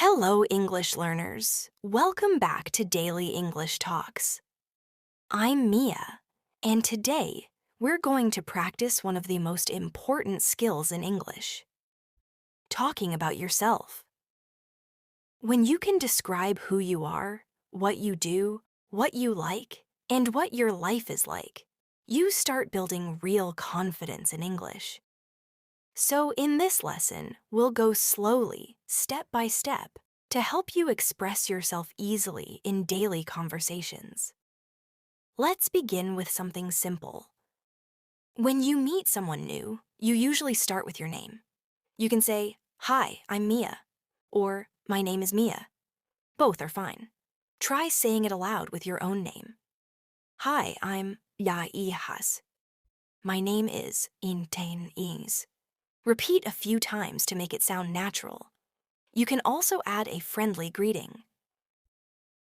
Hello, English learners. Welcome back to Daily English Talks. I'm Mia, and today we're going to practice one of the most important skills in English, talking about yourself. When you can describe who you are, what you do, what you like, and what your life is like, you start building real confidence in English. So in this lesson, we'll go slowly, step by step, to help you express yourself easily in daily conversations. Let's begin with something simple. When you meet someone new, you usually start with your name. You can say, "Hi, I'm Mia," or "My name is Mia." Both are fine. Try saying it aloud with your own name. "Hi, I'm Yaihas. My name is Intain Ings." Repeat a few times to make it sound natural. You can also add a friendly greeting.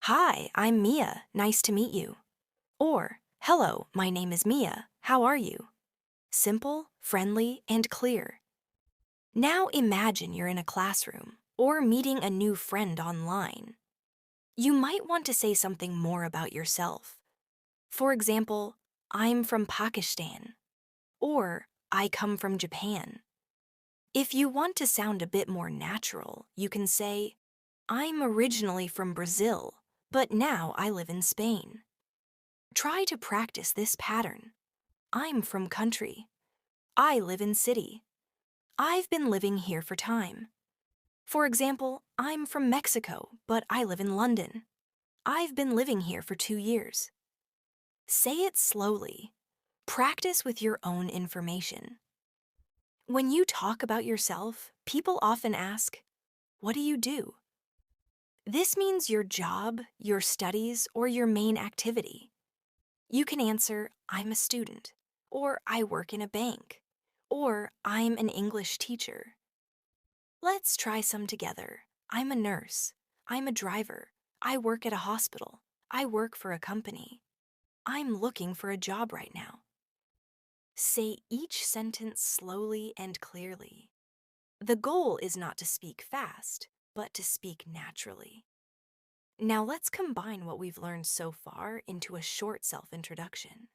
"Hi, I'm Mia. Nice to meet you." Or, "Hello, my name is Mia. How are you?" Simple, friendly, and clear. Now imagine you're in a classroom or meeting a new friend online. You might want to say something more about yourself. For example, "I'm from Pakistan," or "I come from Japan." If you want to sound a bit more natural, you can say, "I'm originally from Brazil, but now I live in Spain." Try to practice this pattern. "I'm from country." "I live in city." "I've been living here for time." For example, "I'm from Mexico, but I live in London." "I've been living here for 2 years." Say it slowly. Practice with your own information. When you talk about yourself, people often ask, "What do you do?" This means your job, your studies, or your main activity. You can answer, "I'm a student," or "I work in a bank," or "I'm an English teacher." Let's try some together. "I'm a nurse." "I'm a driver." "I work at a hospital." "I work for a company." "I'm looking for a job right now." Say each sentence slowly and clearly. The goal is not to speak fast, but to speak naturally. Now let's combine what we've learned so far into a short self-introduction.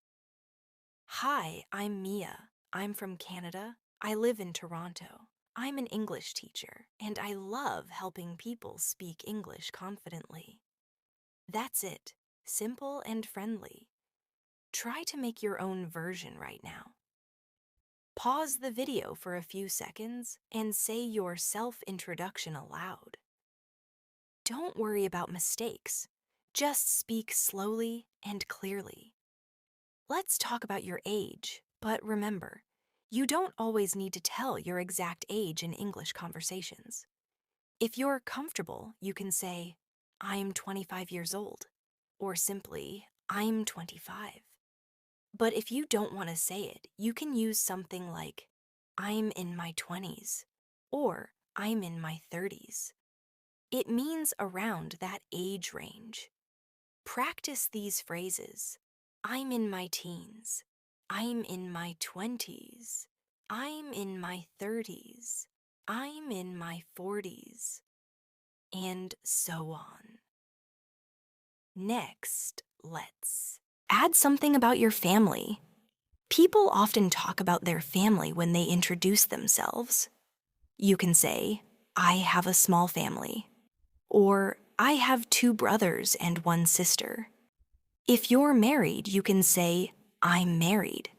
Hi, I'm Mia. I'm from Canada. I live in Toronto. I'm an English teacher, and I love helping people speak English confidently. That's it. Simple and friendly. Try to make your own version right now. Pause the video for a few seconds and say your self-introduction aloud. Don't worry about mistakes. Just speak slowly and clearly. Let's talk about your age, but remember, you don't always need to tell your exact age in English conversations. If you're comfortable, you can say, "I'm 25 years old," or simply, "I'm 25. But if you don't want to say it, you can use something like, "I'm in my 20s," or "I'm in my 30s. It means around that age range. Practice these phrases. "I'm in my teens." "I'm in my 20s." "I'm in my 30s." "I'm in my 40s." And so on. Next, let's add something about your family. People often talk about their family when they introduce themselves. You can say, "I have a small family," or "I have 2 brothers and 1 sister." If you're married, you can say, "I'm married,"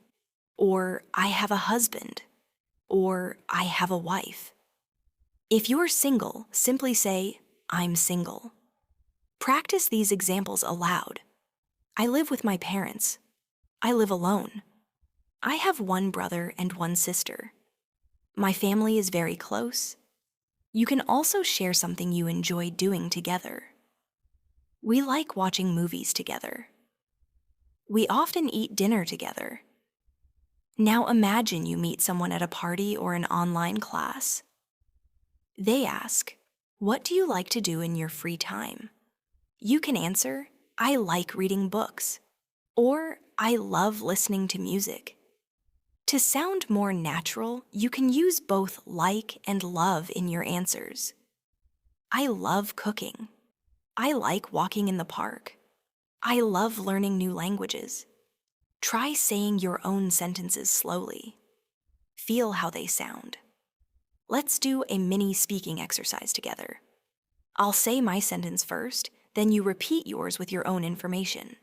or "I have a husband," or "I have a wife." If you're single, simply say, "I'm single." Practice these examples aloud. "I live with my parents." "I live alone." "I have 1 brother and 1 sister." "My family is very close." You can also share something you enjoy doing together. "We like watching movies together." "We often eat dinner together." Now imagine you meet someone at a party or an online class. They ask, "What do you like to do in your free time?" You can answer, "I like reading books," or "I love listening to music." To sound more natural, you can use both like and love in your answers. I love cooking. I like walking in the park. I love learning new languages. Try saying your own sentences slowly. Feel how they sound. Let's do a mini speaking exercise together. I'll say my sentence first, then you repeat yours with your own information.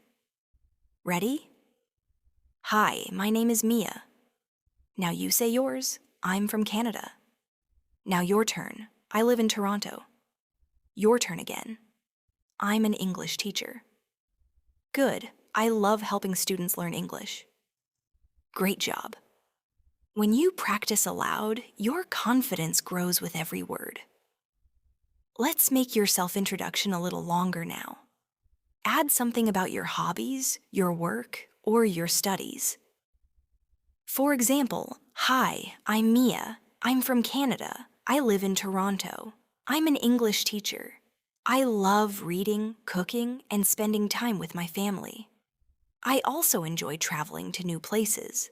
Ready? Hi, my name is Mia. Now you say yours. I'm from Canada. Now your turn. I live in Toronto. Your turn again. I'm an English teacher. Good. I love helping students learn English. Great job. When you practice aloud, your confidence grows with every word. Let's make your self-introduction a little longer now. Add something about your hobbies, your work, or your studies. For example, hi, I'm Mia. I'm from Canada. I live in Toronto. I'm an English teacher. I love reading, cooking, and spending time with my family. I also enjoy traveling to new places.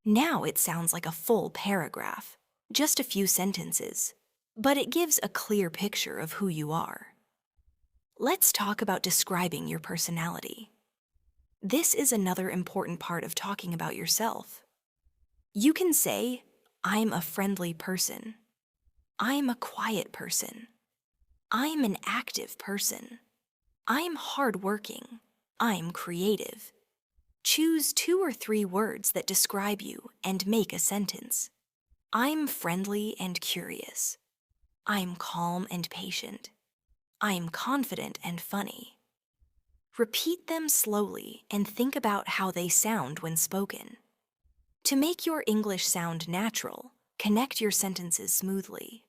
Now it sounds like a full paragraph, just a few sentences, but it gives a clear picture of who you are. Let's talk about describing your personality. This is another important part of talking about yourself. You can say, I'm a friendly person. I'm a quiet person. I'm an active person. I'm hardworking. I'm creative. Choose 2 or 3 words that describe you and make a sentence. I'm friendly and curious. I'm calm and patient. I'm confident and funny. Repeat them slowly and think about how they sound when spoken. To make your English sound natural, connect your sentences smoothly.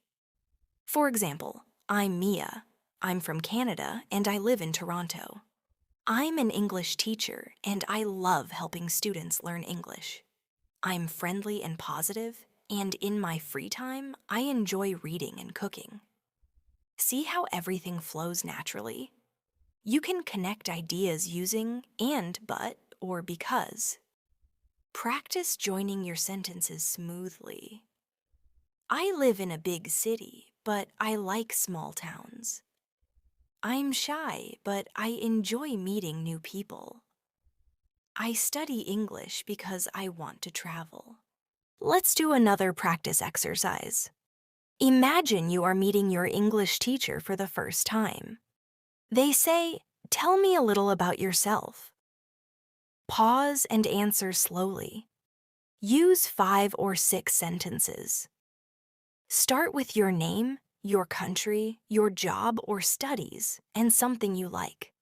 For example, I'm Mia. I'm from Canada and I live in Toronto. I'm an English teacher and I love helping students learn English. I'm friendly and positive, and in my free time, I enjoy reading and cooking. See how everything flows naturally? You can connect ideas using and, but, or because. Practice joining your sentences smoothly. I live in a big city, but I like small towns. I'm shy, but I enjoy meeting new people. I study English because I want to travel. Let's do another practice exercise. Imagine you are meeting your English teacher for the first time. They say, "Tell me a little about yourself." Pause and answer slowly. Use 5 or 6 sentences. Start with your name, your country, your job or studies, and something you like.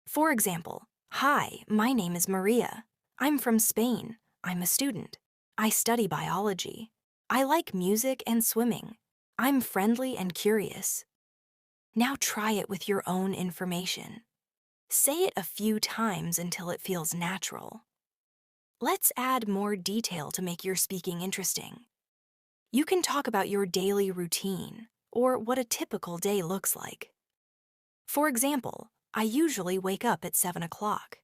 For example, hi, my name is Maria. I'm from Spain. I'm a student. I study biology. I like music and swimming. I'm friendly and curious. Now try it with your own information. Say it a few times until it feels natural. Let's add more detail to make your speaking interesting. You can talk about your daily routine or what a typical day looks like. For example, I usually wake up at 7 o'clock.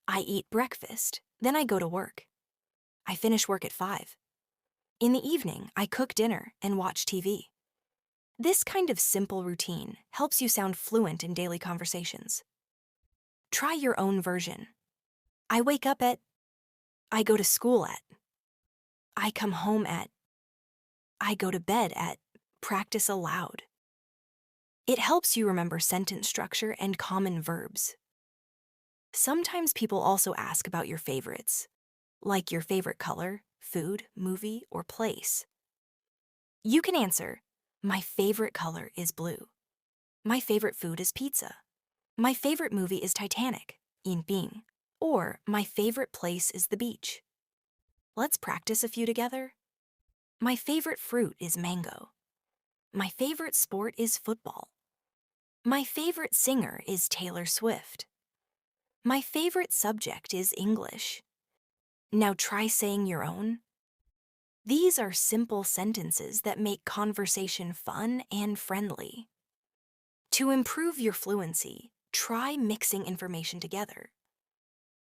I eat breakfast, then I go to work. I finish work at 5. In the evening, I cook dinner and watch TV. This kind of simple routine helps you sound fluent in daily conversations. Try your own version. I wake up at, I go to school at, I come home at, I go to bed at. Practice aloud. It helps you remember sentence structure and common verbs. Sometimes people also ask about your favorites, like your favorite color, food, movie, or place. You can answer, my favorite color is blue. My favorite food is pizza. My favorite movie is Titanic, in Bing. Or my favorite place is the beach. Let's practice a few together. My favorite fruit is mango. My favorite sport is football. My favorite singer is Taylor Swift. My favorite subject is English. Now try saying your own. These are simple sentences that make conversation fun and friendly. To improve your fluency, try mixing information together.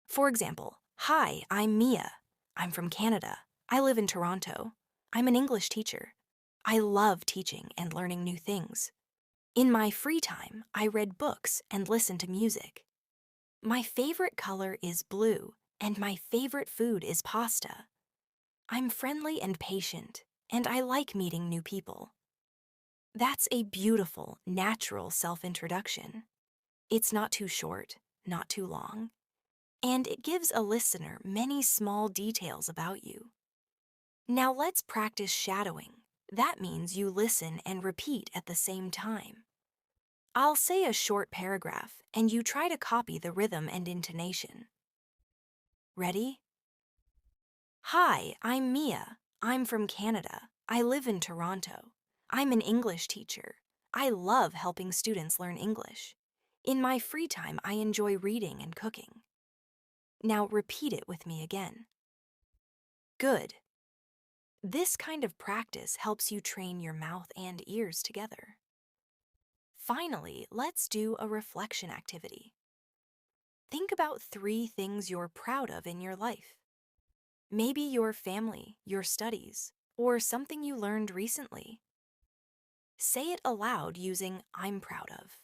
For example, hi, I'm Mia. I'm from Canada. I live in Toronto. I'm an English teacher. I love teaching and learning new things. In my free time, I read books and listen to music. My favorite color is blue, and my favorite food is pasta. I'm friendly and patient, and I like meeting new people. That's a beautiful, natural self-introduction. It's not too short, not too long, and it gives a listener many small details about you. Now let's practice shadowing. That means you listen and repeat at the same time. I'll say a short paragraph, and you try to copy the rhythm and intonation. Ready? Hi, I'm Mia. I'm from Canada. I live in Toronto. I'm an English teacher. I love helping students learn English. In my free time, I enjoy reading and cooking. Now repeat it with me again. Good. This kind of practice helps you train your mouth and ears together. Finally, let's do a reflection activity. Think about 3 things you're proud of in your life. Maybe your family, your studies, or something you learned recently. Say it aloud using I'm proud of.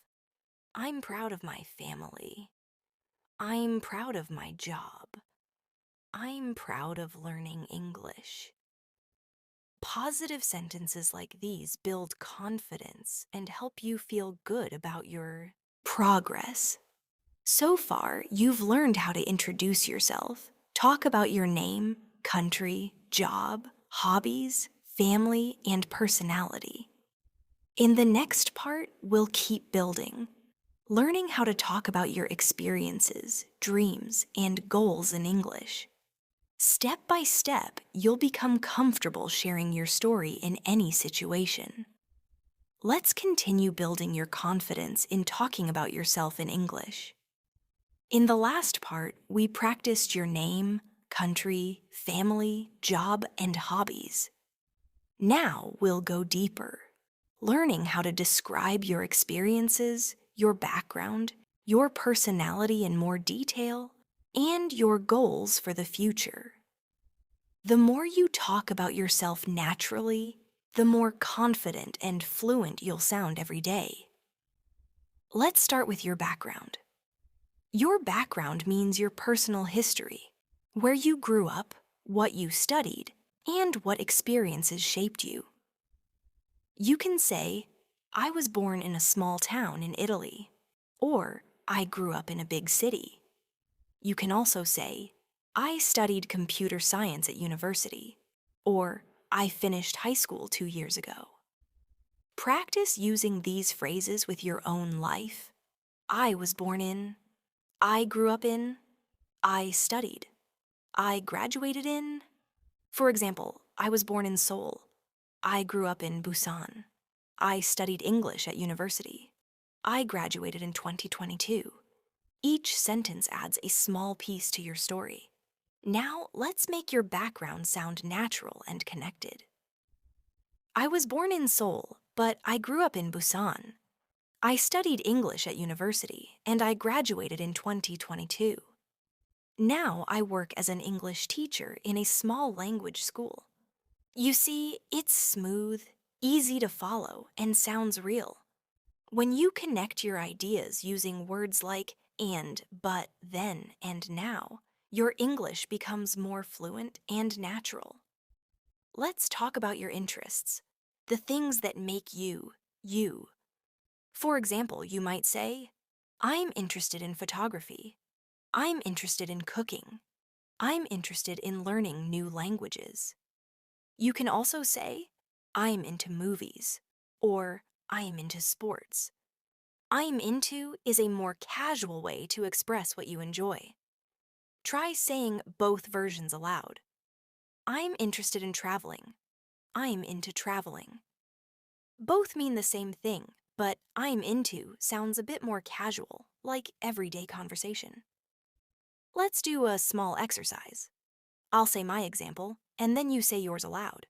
I'm proud of my family. I'm proud of my job. I'm proud of learning English. Positive sentences like these build confidence and help you feel good about your progress. So far, you've learned how to introduce yourself, talk about your name, country, job, hobbies, family, and personality. In the next part, we'll keep building, learning how to talk about your experiences, dreams, and goals in English. Step by step, you'll become comfortable sharing your story in any situation. Let's continue building your confidence in talking about yourself in English. In the last part, we practiced your name, country, family, job, and hobbies. Now we'll go deeper, learning how to describe your experiences, your background, your personality in more detail, and your goals for the future. The more you talk about yourself naturally, the more confident and fluent you'll sound every day. Let's start with your background. Your background means your personal history, where you grew up, what you studied, and what experiences shaped you. You can say, I was born in a small town in Italy, or I grew up in a big city. You can also say, I studied computer science at university, or I finished high school 2 years ago. Practice using these phrases with your own life. I was born in, I grew up in, I studied, I graduated in. For example, I was born in Seoul. I grew up in Busan. I studied English at university. I graduated in 2022. Each sentence adds a small piece to your story. Now, let's make your background sound natural and connected. I was born in Seoul, but I grew up in Busan. I studied English at university, and I graduated in 2022. Now I work as an English teacher in a small language school. You see, it's smooth, easy to follow, and sounds real. When you connect your ideas using words like and, but, then, and now, your English becomes more fluent and natural. Let's talk about your interests, the things that make you, you. For example, you might say, I'm interested in photography. I'm interested in cooking. I'm interested in learning new languages. You can also say, I'm into movies, or I'm into sports. I'm into is a more casual way to express what you enjoy. Try saying both versions aloud. I'm interested in traveling. I'm into traveling. Both mean the same thing, but I'm into sounds a bit more casual, like everyday conversation. Let's do a small exercise. I'll say my example, and then you say yours aloud.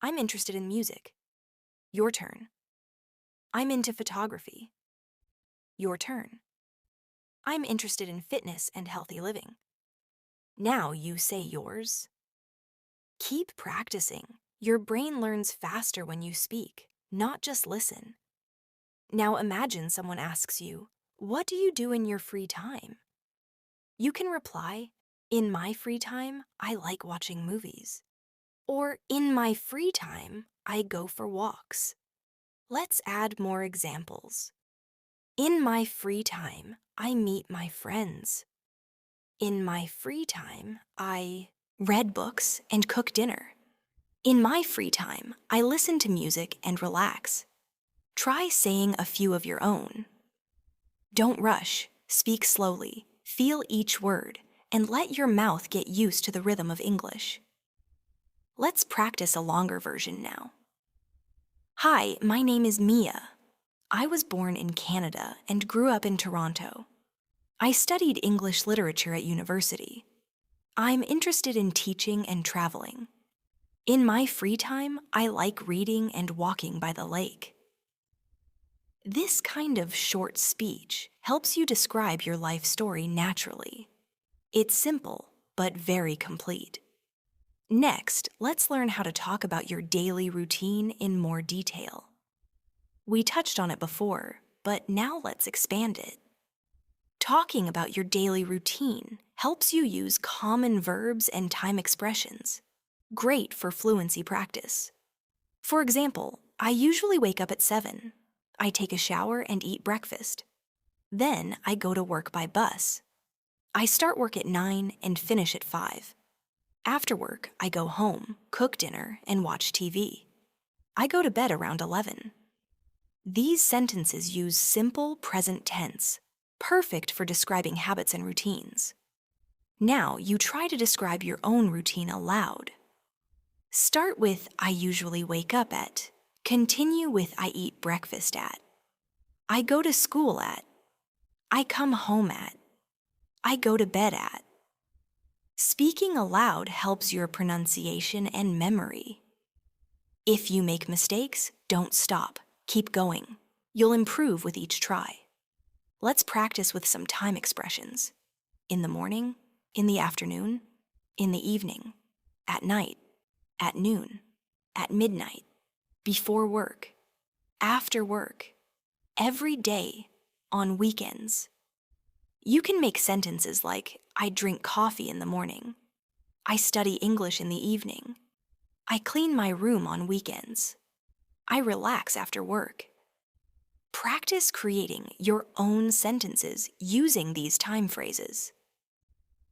I'm interested in music. Your turn. I'm into photography. Your turn. I'm interested in fitness and healthy living. Now you say yours. Keep practicing. Your brain learns faster when you speak, not just listen. Now imagine someone asks you, "What do you do in your free time?" You can reply, "In my free time, I like watching movies." Or, "In my free time, I go for walks." Let's add more examples. In my free time, I meet my friends. In my free time, I read books and cook dinner. In my free time, I listen to music and relax. Try saying a few of your own. Don't rush, speak slowly, feel each word, and let your mouth get used to the rhythm of English. Let's practice a longer version now. Hi, my name is Mia. I was born in Canada and grew up in Toronto. I studied English literature at university. I'm interested in teaching and traveling. In my free time, I like reading and walking by the lake. This kind of short speech helps you describe your life story naturally. It's simple, but very complete. Next, let's learn how to talk about your daily routine in more detail. We touched on it before, but now let's expand it. Talking about your daily routine helps you use common verbs and time expressions. Great for fluency practice. For example, I usually wake up at 7. I take a shower and eat breakfast. Then I go to work by bus. I start work at 9 and finish at 5. After work, I go home, cook dinner, and watch TV. I go to bed around 11. These sentences use simple present tense, perfect for describing habits and routines. Now you try to describe your own routine aloud. Start with I usually wake up at. Continue with I eat breakfast at. I go to school at. I come home at. I go to bed at. Speaking aloud helps your pronunciation and memory. If you make mistakes, don't stop. Keep going. You'll improve with each try. Let's practice with some time expressions. In the morning, in the afternoon, in the evening, at night, at noon, at midnight, before work, after work, every day, on weekends. You can make sentences like, I drink coffee in the morning. I study English in the evening. I clean my room on weekends. I relax after work. Practice creating your own sentences using these time phrases.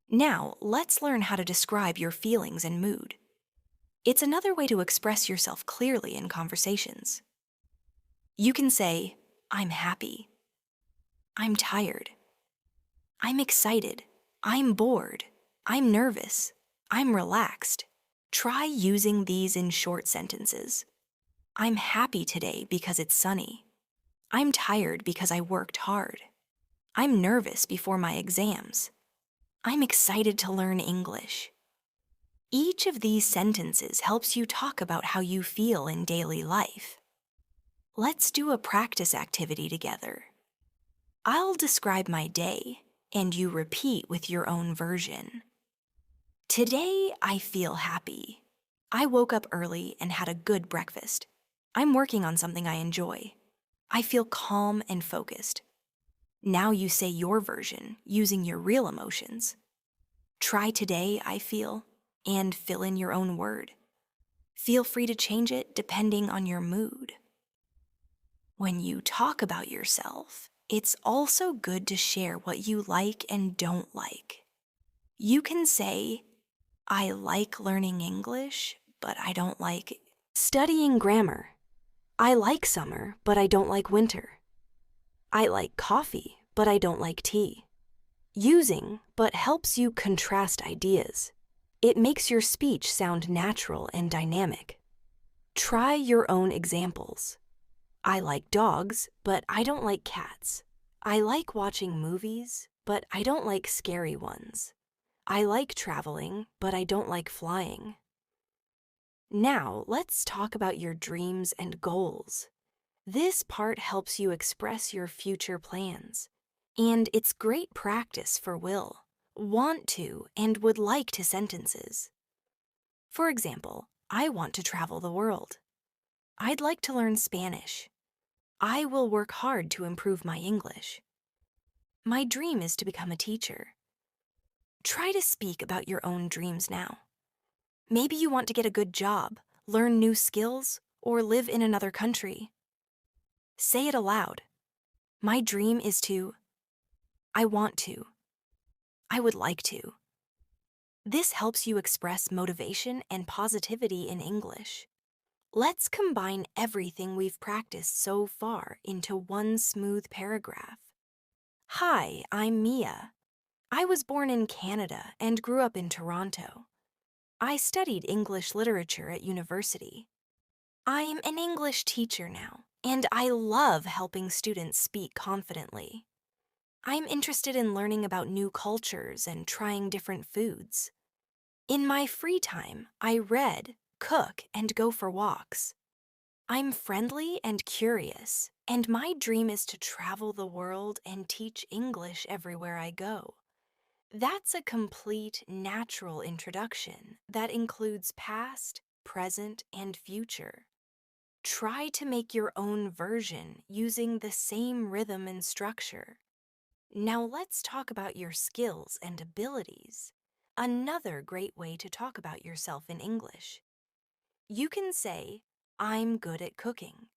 Now, let's learn how to describe your feelings and mood. It's another way to express yourself clearly in conversations. You can say, I'm happy. I'm tired. I'm excited. I'm bored. I'm nervous. I'm relaxed. Try using these in short sentences. I'm happy today because it's sunny. I'm tired because I worked hard. I'm nervous before my exams. I'm excited to learn English. Each of these sentences helps you talk about how you feel in daily life. Let's do a practice activity together. I'll describe my day, and you repeat with your own version. Today, I feel happy. I woke up early and had a good breakfast. I'm working on something I enjoy. I feel calm and focused. Now you say your version using your real emotions. Try today, I feel, and fill in your own word. Feel free to change it depending on your mood. When you talk about yourself, it's also good to share what you like and don't like. You can say, I like learning English, but I don't like studying grammar. I like summer, but I don't like winter. I like coffee, but I don't like tea. Using but helps you contrast ideas. It makes your speech sound natural and dynamic. Try your own examples. I like dogs, but I don't like cats. I like watching movies, but I don't like scary ones. I like traveling, but I don't like flying. Now, let's talk about your dreams and goals. This part helps you express your future plans. And it's great practice for will, want to, and would like to sentences. For example, I want to travel the world. I'd like to learn Spanish. I will work hard to improve my English. My dream is to become a teacher. Try to speak about your own dreams now. Maybe you want to get a good job, learn new skills, or live in another country. Say it aloud. My dream is to. I want to. I would like to. This helps you express motivation and positivity in English. Let's combine everything we've practiced so far into one smooth paragraph. Hi, I'm Mia. I was born in Canada and grew up in Toronto. I studied English literature at university. I'm an English teacher now, and I love helping students speak confidently. I'm interested in learning about new cultures and trying different foods. In my free time, I read, cook, and go for walks. I'm friendly and curious, and my dream is to travel the world and teach English everywhere I go. That's a complete, natural introduction that includes past, present, and future. Try to make your own version using the same rhythm and structure. Now let's talk about your skills and abilities. Another great way to talk about yourself in English. You can say, I'm good at cooking.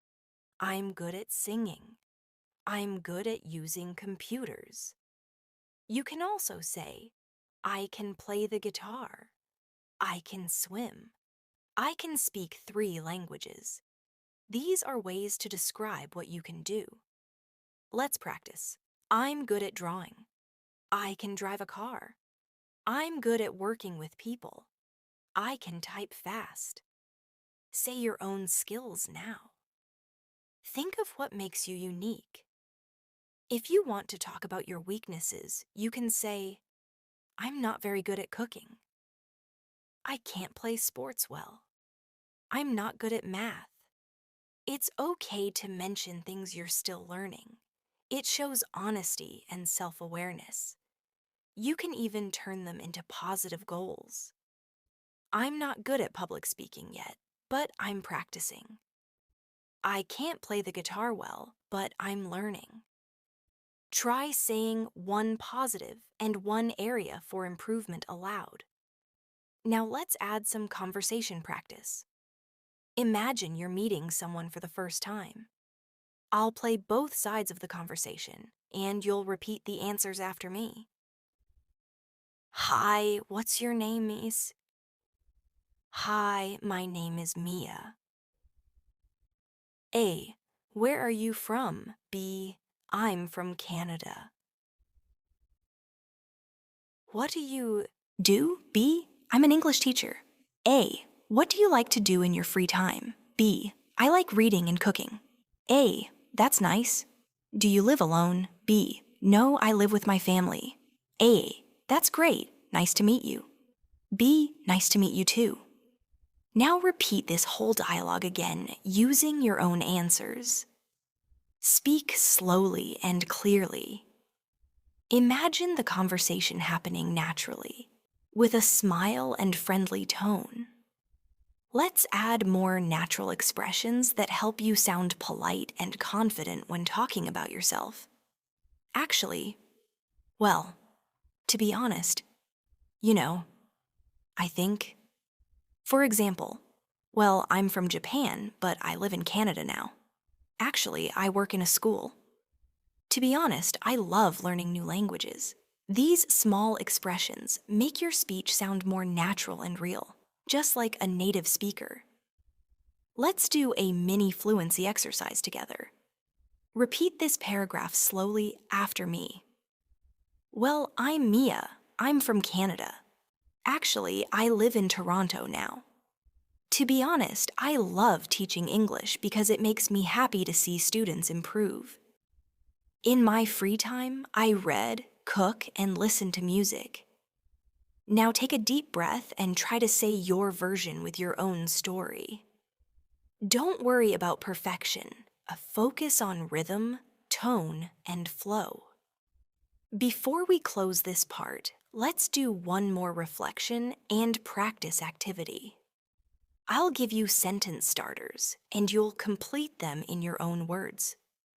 I'm good at singing. I'm good at using computers. You can also say, I can play the guitar. I can swim. I can speak 3 languages. These are ways to describe what you can do. Let's practice. I'm good at drawing. I can drive a car. I'm good at working with people. I can type fast. Say your own skills now. Think of what makes you unique. If you want to talk about your weaknesses, you can say, I'm not very good at cooking. I can't play sports well. I'm not good at math. It's okay to mention things you're still learning. It shows honesty and self-awareness. You can even turn them into positive goals. I'm not good at public speaking yet, but I'm practicing. I can't play the guitar well, but I'm learning. Try saying one positive and one area for improvement aloud. Now let's add some conversation practice. Imagine you're meeting someone for the first time. I'll play both sides of the conversation, and you'll repeat the answers after me. Hi, what's your name, Miss? Hi, my name is Mia. A, where are you from? B, I'm from Canada. What do you do? B, I'm an English teacher. A, what do you like to do in your free time? B, I like reading and cooking. A, that's nice. Do you live alone? B, no, I live with my family. A, that's great. Nice to meet you. B, nice to meet you too. Now repeat this whole dialogue again using your own answers. Speak slowly and clearly. Imagine the conversation happening naturally, with a smile and friendly tone. Let's add more natural expressions that help you sound polite and confident when talking about yourself. Actually, well, to be honest, I think. For example, well, I'm from Japan, but I live in Canada now. Actually, I work in a school. To be honest, I love learning new languages. These small expressions make your speech sound more natural and real, just like a native speaker. Let's do a mini fluency exercise together. Repeat this paragraph slowly after me. Well, I'm Mia. I'm from Canada. Actually, I live in Toronto now. To be honest, I love teaching English because it makes me happy to see students improve. In my free time, I read, cook, and listen to music. Now take a deep breath and try to say your version with your own story. Don't worry about perfection. Focus on rhythm, tone, and flow. Before we close this part, let's do one more reflection and practice activity. I'll give you sentence starters, and you'll complete them in your own words.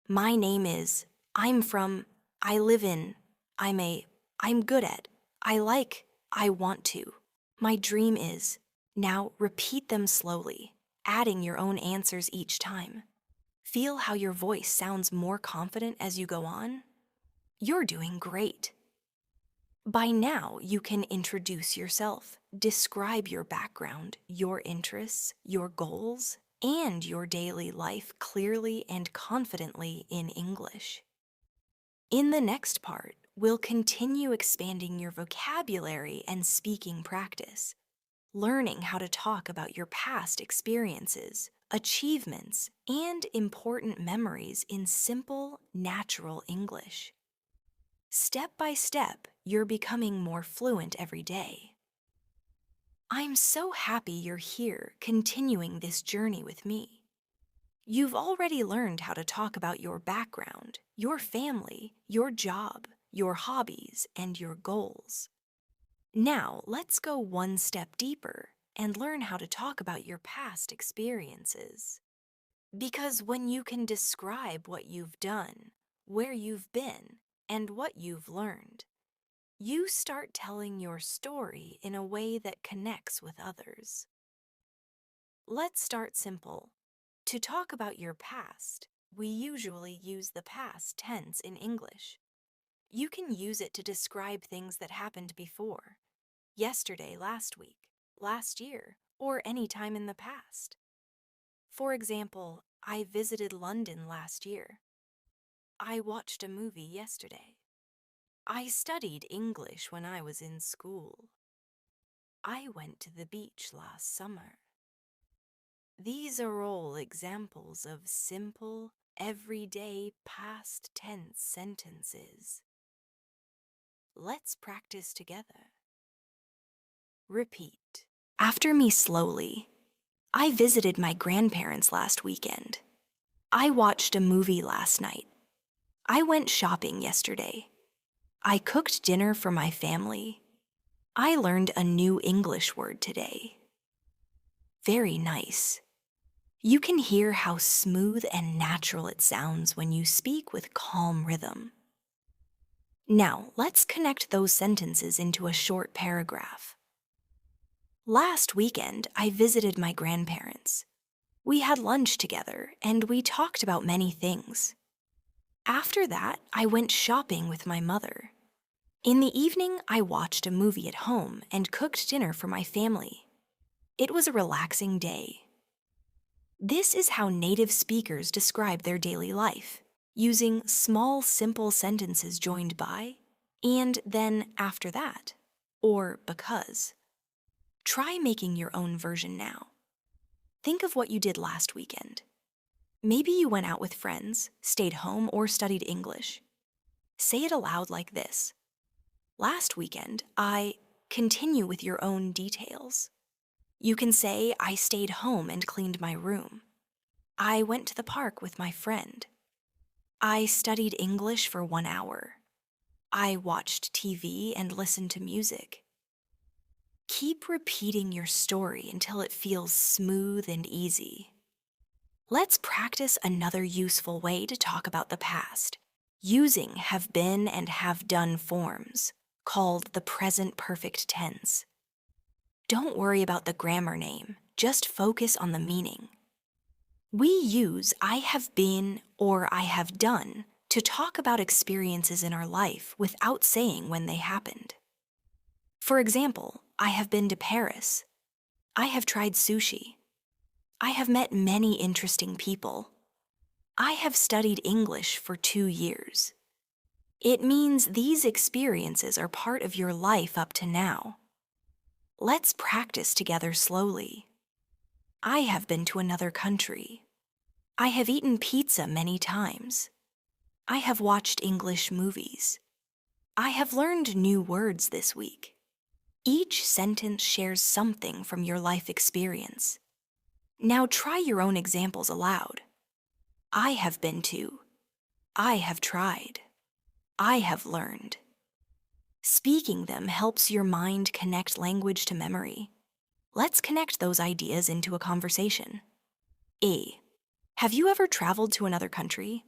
My name is, I'm from, I live in, I'm a, I'm good at, I like, I want to. My dream is. Now repeat them slowly, adding your own answers each time. Feel how your voice sounds more confident as you go on? You're doing great. By now, you can introduce yourself, describe your background, your interests, your goals, and your daily life clearly and confidently in English. In the next part, we'll continue expanding your vocabulary and speaking practice, learning how to talk about your past experiences, achievements, and important memories in simple, natural English. Step by step, you're becoming more fluent every day. I'm so happy you're here continuing this journey with me. You've already learned how to talk about your background, your family, your job, your hobbies, and your goals. Now, let's go one step deeper and learn how to talk about your past experiences. Because when you can describe what you've done, where you've been, and what you've learned, you start telling your story in a way that connects with others. Let's start simple. To talk about your past, we usually use the past tense in English. You can use it to describe things that happened before, yesterday, last week, last year, or any time in the past. For example, I visited London last year. I watched a movie yesterday. I studied English when I was in school. I went to the beach last summer. These are all examples of simple, everyday past tense sentences. Let's practice together. Repeat. After me slowly. I visited my grandparents last weekend. I watched a movie last night. I went shopping yesterday. I cooked dinner for my family. I learned a new English word today. Very nice. You can hear how smooth and natural it sounds when you speak with calm rhythm. Now, let's connect those sentences into a short paragraph. Last weekend, I visited my grandparents. We had lunch together, and we talked about many things. After that, I went shopping with my mother. In the evening, I watched a movie at home and cooked dinner for my family. It was a relaxing day. This is how native speakers describe their daily life, using small, simple sentences joined by, and then after that, or because. Try making your own version now. Think of what you did last weekend. Maybe you went out with friends, stayed home, or studied English. Say it aloud like this. Last weekend, I continue with your own details. You can say, I stayed home and cleaned my room. I went to the park with my friend. I studied English for 1 hour. I watched TV and listened to music. Keep repeating your story until it feels smooth and easy. Let's practice another useful way to talk about the past, using have been and have done forms, called the present perfect tense. Don't worry about the grammar name, just focus on the meaning. We use I have been or I have done to talk about experiences in our life without saying when they happened. For example, I have been to Paris. I have tried sushi. I have met many interesting people. I have studied English for 2 years. It means these experiences are part of your life up to now. Let's practice together slowly. I have been to another country. I have eaten pizza many times. I have watched English movies. I have learned new words this week. Each sentence shares something from your life experience. Now try your own examples aloud. I have been to. I have tried. I have learned. Speaking them helps your mind connect language to memory. Let's connect those ideas into a conversation. A. Have you ever traveled to another country?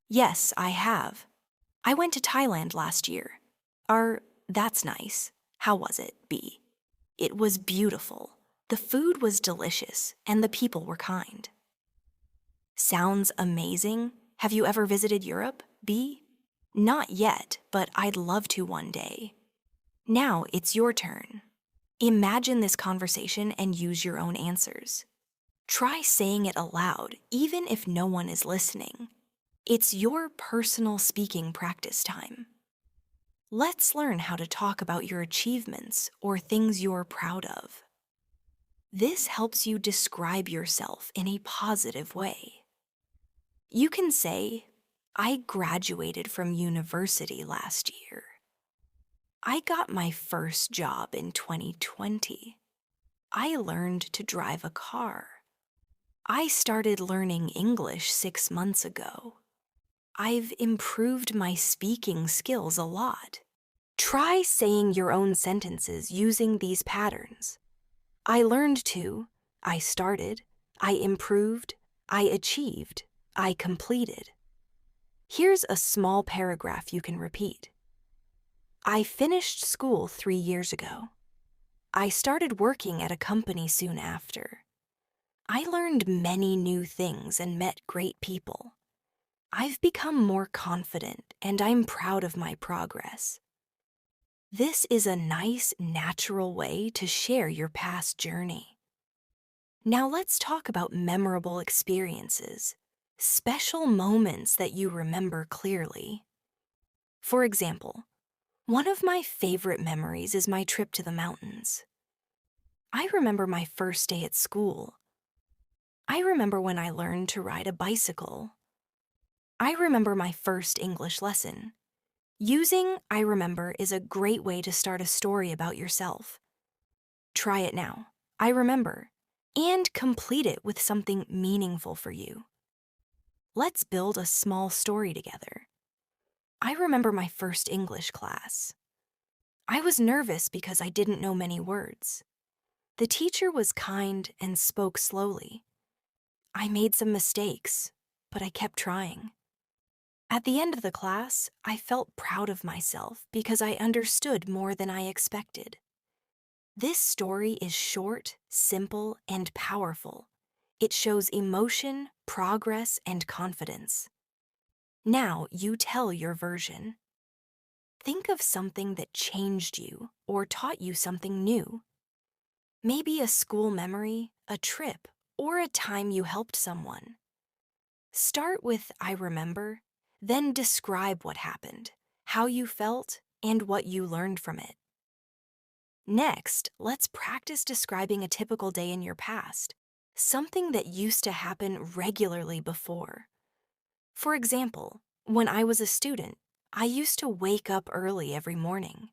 Yes, I have. I went to Thailand last year. That's nice. How was it? B. It was beautiful. The food was delicious and the people were kind. Sounds amazing. Have you ever visited Europe? B. Not yet, but I'd love to one day. Now it's your turn. Imagine this conversation and use your own answers. Try saying it aloud, even if no one is listening. It's your personal speaking practice time. Let's learn how to talk about your achievements or things you're proud of. This helps you describe yourself in a positive way. You can say, I graduated from university last year. I got my first job in 2020. I learned to drive a car. I started learning English 6 months ago. I've improved my speaking skills a lot. Try saying your own sentences using these patterns. I learned to, I started, I improved, I achieved, I completed. Here's a small paragraph you can repeat. I finished school 3 years ago. I started working at a company soon after. I learned many new things and met great people. I've become more confident and I'm proud of my progress. This is a nice, natural way to share your past journey. Now let's talk about memorable experiences, special moments that you remember clearly. For example, one of my favorite memories is my trip to the mountains. I remember my first day at school. I remember when I learned to ride a bicycle. I remember my first English lesson. Using I remember is a great way to start a story about yourself. Try it now. I remember. And complete it with something meaningful for you. Let's build a small story together. I remember my first English class. I was nervous because I didn't know many words. The teacher was kind and spoke slowly. I made some mistakes, but I kept trying. At the end of the class, I felt proud of myself because I understood more than I expected. This story is short, simple, and powerful. It shows emotion, progress, and confidence. Now you tell your version. Think of something that changed you or taught you something new. Maybe a school memory, a trip, or a time you helped someone. Start with I remember, then describe what happened, how you felt, and what you learned from it. Next, let's practice describing a typical day in your past, something that used to happen regularly before. For example, when I was a student, I used to wake up early every morning.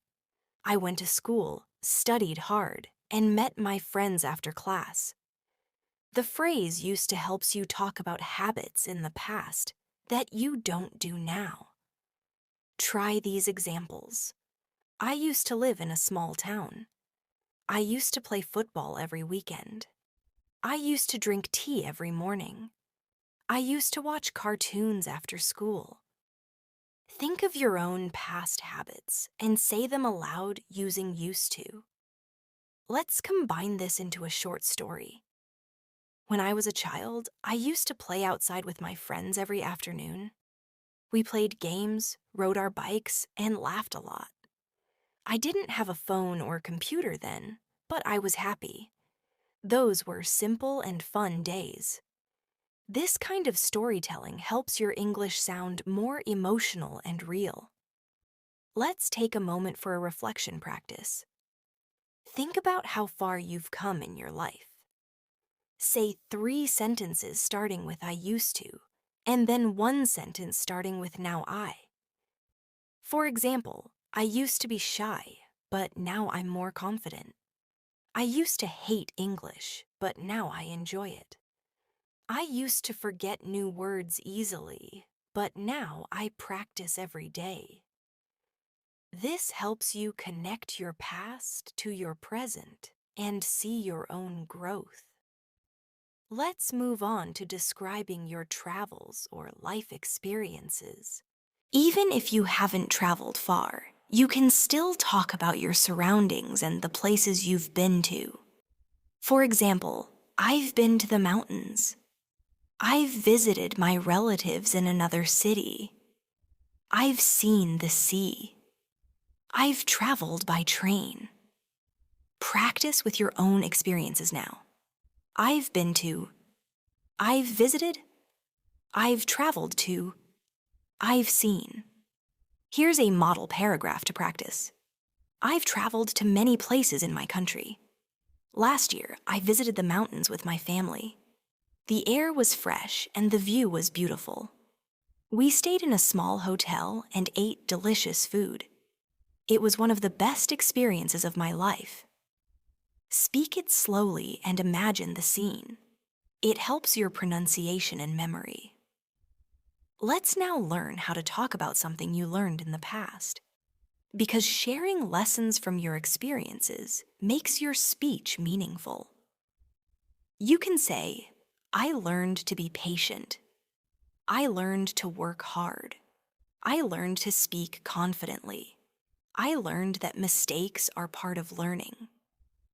I went to school, studied hard, and met my friends after class. The phrase used to helps you talk about habits in the past that you don't do now. Try these examples. I used to live in a small town. I used to play football every weekend. I used to drink tea every morning. I used to watch cartoons after school. Think of your own past habits and say them aloud using used to. Let's combine this into a short story. When I was a child, I used to play outside with my friends every afternoon. We played games, rode our bikes, and laughed a lot. I didn't have a phone or computer then, but I was happy. Those were simple and fun days. This kind of storytelling helps your English sound more emotional and real. Let's take a moment for a reflection practice. Think about how far you've come in your life. Say 3 sentences starting with I used to, and then 1 sentence starting with now I. For example, I used to be shy, but now I'm more confident. I used to hate English, but now I enjoy it. I used to forget new words easily, but now I practice every day. This helps you connect your past to your present and see your own growth. Let's move on to describing your travels or life experiences. Even if you haven't traveled far, you can still talk about your surroundings and the places you've been to. For example, I've been to the mountains. I've visited my relatives in another city. I've seen the sea. I've traveled by train. Practice with your own experiences now. I've been to. I've visited. I've traveled to. I've seen. Here's a model paragraph to practice. I've traveled to many places in my country. Last year, I visited the mountains with my family. The air was fresh and the view was beautiful. We stayed in a small hotel and ate delicious food. It was one of the best experiences of my life. Speak it slowly and imagine the scene. It helps your pronunciation and memory. Let's now learn how to talk about something you learned in the past. Because sharing lessons from your experiences makes your speech meaningful. You can say, I learned to be patient. I learned to work hard. I learned to speak confidently. I learned that mistakes are part of learning.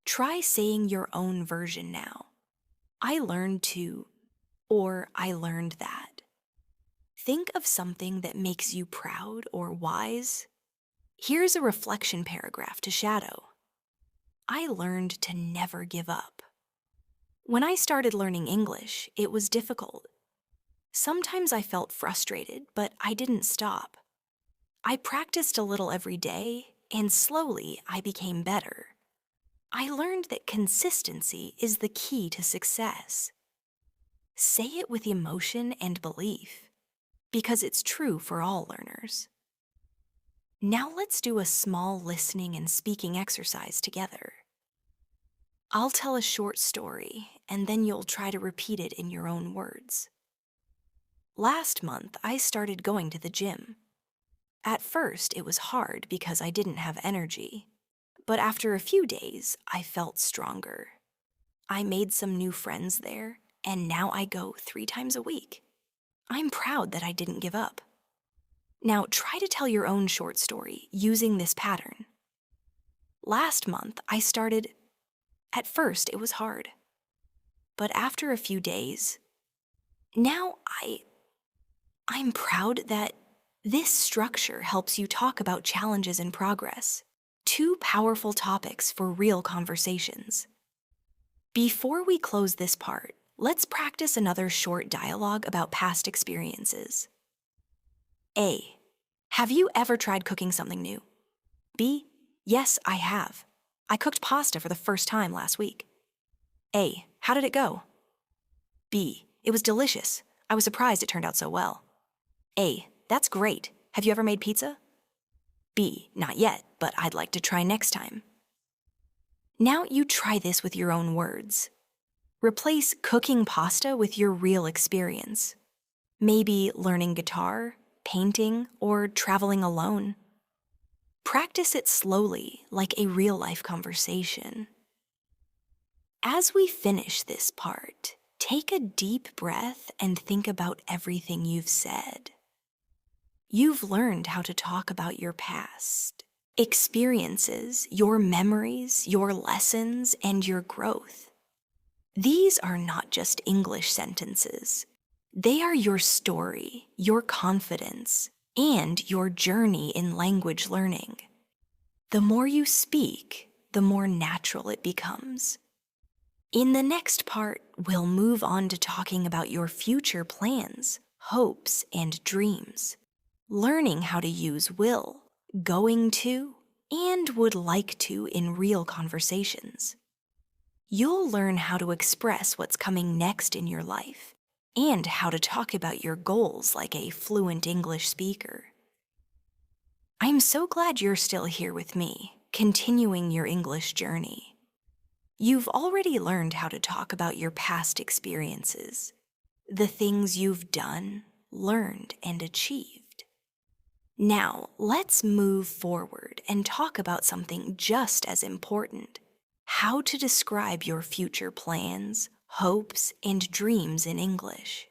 Try saying your own version now. I learned to, or I learned that. Think of something that makes you proud or wise. Here's a reflection paragraph to shadow. I learned to never give up. When I started learning English, it was difficult. Sometimes I felt frustrated, but I didn't stop. I practiced a little every day, and slowly I became better. I learned that consistency is the key to success. Say it with emotion and belief, because it's true for all learners. Now let's do a small listening and speaking exercise together. I'll tell a short story, and then you'll try to repeat it in your own words. Last month, I started going to the gym. At first, it was hard because I didn't have energy. But after a few days, I felt stronger. I made some new friends there, and now I go 3 times a week. I'm proud that I didn't give up. Now try to tell your own short story using this pattern. Last month, I started. At first, it was hard. But after a few days, now I'm proud that this structure helps you talk about challenges and progress. 2 powerful topics for real conversations. Before we close this part, let's practice another short dialogue about past experiences. A. Have you ever tried cooking something new? B. Yes, I have. I cooked pasta for the first time last week. A. How did it go? B. It was delicious. I was surprised it turned out so well. A. That's great. Have you ever made pizza? B. Not yet, but I'd like to try next time. Now you try this with your own words. Replace cooking pasta with your real experience. Maybe learning guitar, painting, or traveling alone. Practice it slowly, like a real-life conversation. As we finish this part, take a deep breath and think about everything you've said. You've learned how to talk about your past, experiences, your memories, your lessons, and your growth. These are not just English sentences. They are your story, your confidence, and your journey in language learning. The more you speak, the more natural it becomes. In the next part, we'll move on to talking about your future plans, hopes, and dreams. Learning how to use will, going to, and would like to in real conversations. You'll learn how to express what's coming next in your life, and how to talk about your goals like a fluent English speaker. I'm so glad you're still here with me, continuing your English journey. You've already learned how to talk about your past experiences, the things you've done, learned, and achieved. Now, let's move forward and talk about something just as important: How to describe your future plans, hopes, and dreams in English.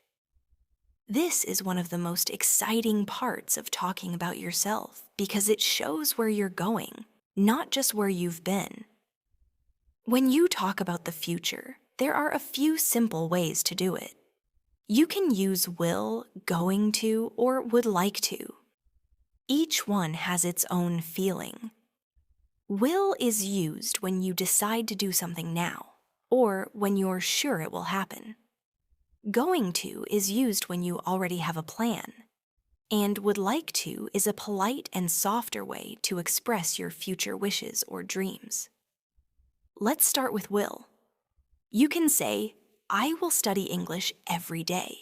This is one of the most exciting parts of talking about yourself because it shows where you're going, not just where you've been. When you talk about the future, there are a few simple ways to do it. You can use will, going to, or would like to. Each one has its own feeling. Will is used when you decide to do something now, or when you're sure it will happen. Going to is used when you already have a plan, and would like to is a polite and softer way to express your future wishes or dreams. Let's start with will. You can say, I will study English every day.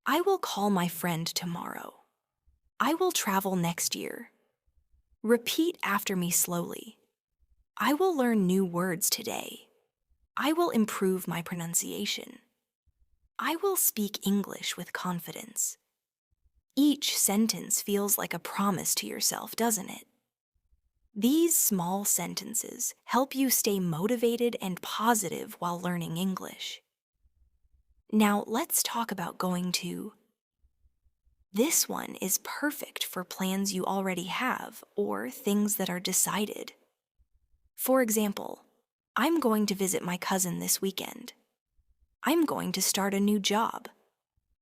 I will call my friend tomorrow. I will travel next year. Repeat after me slowly. I will learn new words today. I will improve my pronunciation. I will speak English with confidence. Each sentence feels like a promise to yourself, doesn't it? These small sentences help you stay motivated and positive while learning English. Now let's talk about going to. This one is perfect for plans you already have or things that are decided. For example, I'm going to visit my cousin this weekend. I'm going to start a new job.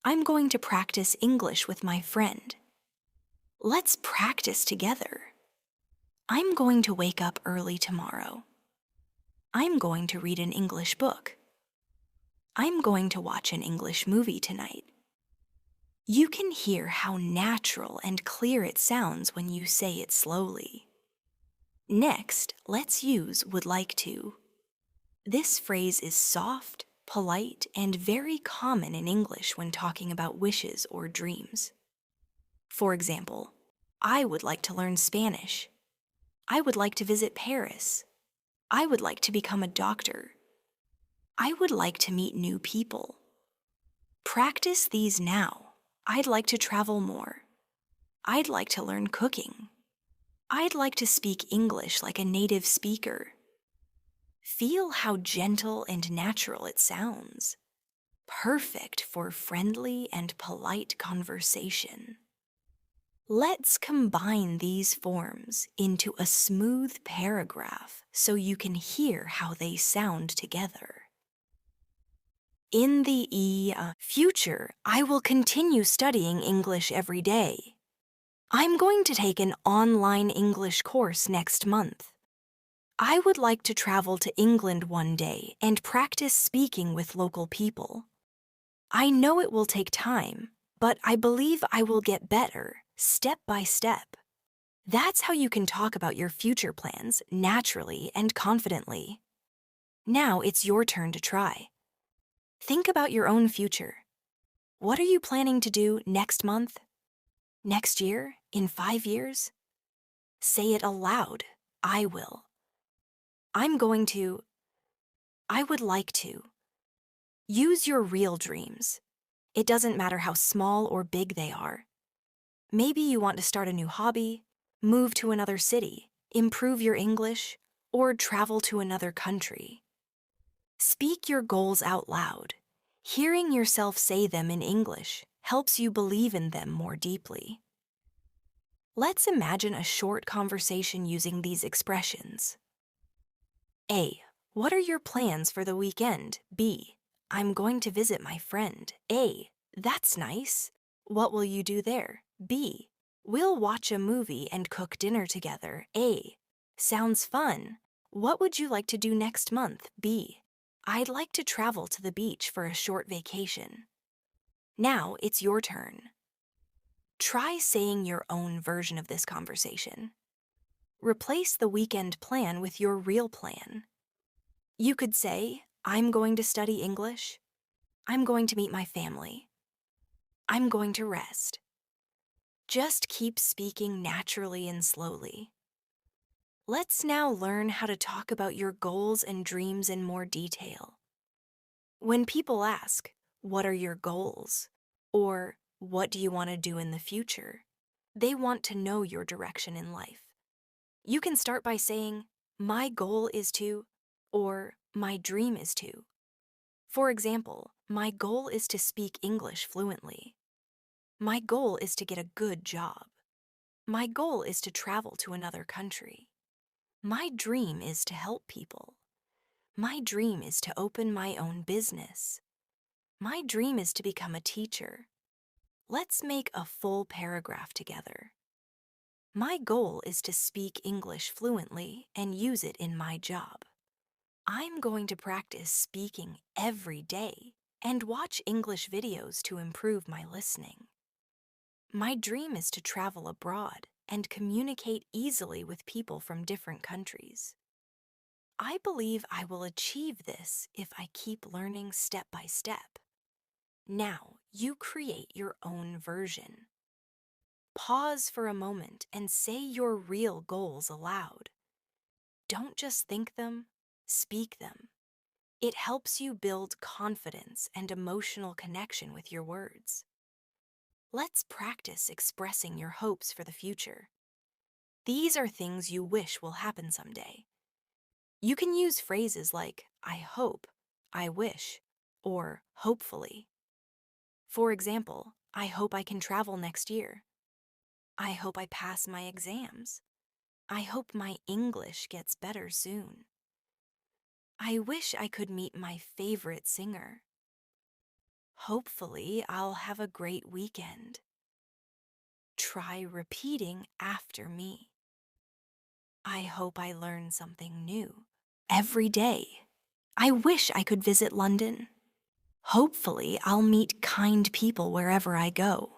I'm going to practice English with my friend. Let's practice together. I'm going to wake up early tomorrow. I'm going to read an English book. I'm going to watch an English movie tonight. You can hear how natural and clear it sounds when you say it slowly. Next, let's use would like to. This phrase is soft, polite, and very common in English when talking about wishes or dreams. For example, I would like to learn Spanish. I would like to visit Paris. I would like to become a doctor. I would like to meet new people. Practice these now. I'd like to travel more. I'd like to learn cooking. I'd like to speak English like a native speaker. Feel how gentle and natural it sounds. Perfect for friendly and polite conversation. Let's combine these forms into a smooth paragraph so you can hear how they sound together. In the future, I will continue studying English every day. I'm going to take an online English course next month. I would like to travel to England one day and practice speaking with local people. I know it will take time, but I believe I will get better, step by step. That's how you can talk about your future plans naturally and confidently. Now it's your turn to try. Think about your own future. What are you planning to do next month? Next year? In 5 years? Say it aloud. I will. I'm going to. I would like to. Use your real dreams. It doesn't matter how small or big they are. Maybe you want to start a new hobby, move to another city, improve your English, or travel to another country. Speak your goals out loud. Hearing yourself say them in English helps you believe in them more deeply. Let's imagine a short conversation using these expressions. A. What are your plans for the weekend? B. I'm going to visit my friend. A. That's nice. What will you do there? B. We'll watch a movie and cook dinner together. A. Sounds fun. What would you like to do next month? B. I'd like to travel to the beach for a short vacation. Now it's your turn. Try saying your own version of this conversation. Replace the weekend plan with your real plan. You could say, I'm going to study English. I'm going to meet my family. I'm going to rest. Just keep speaking naturally and slowly. Let's now learn how to talk about your goals and dreams in more detail. When people ask, what are your goals? Or what do you want to do in the future? They want to know your direction in life. You can start by saying, my goal is to. or my dream is to. For example, my goal is to speak English fluently. My goal is to get a good job. My goal is to travel to another country. My dream is to help people. My dream is to open my own business. My dream is to become a teacher. Let's make a full paragraph together. My goal is to speak English fluently and use it in my job. I'm going to practice speaking every day and watch English videos to improve my listening. My dream is to travel abroad and communicate easily with people from different countries. I believe I will achieve this if I keep learning step by step. Now you create your own version. Pause for a moment and say your real goals aloud. Don't just think them, speak them. It helps you build confidence and emotional connection with your words. Let's practice expressing your hopes for the future. These are things you wish will happen someday. You can use phrases like, I hope, I wish, or hopefully. For example, I hope I can travel next year. I hope I pass my exams. I hope my English gets better soon. I wish I could meet my favorite singer. Hopefully, I'll have a great weekend. Try repeating after me. I hope I learn something new every day. I wish I could visit London. Hopefully, I'll meet kind people wherever I go.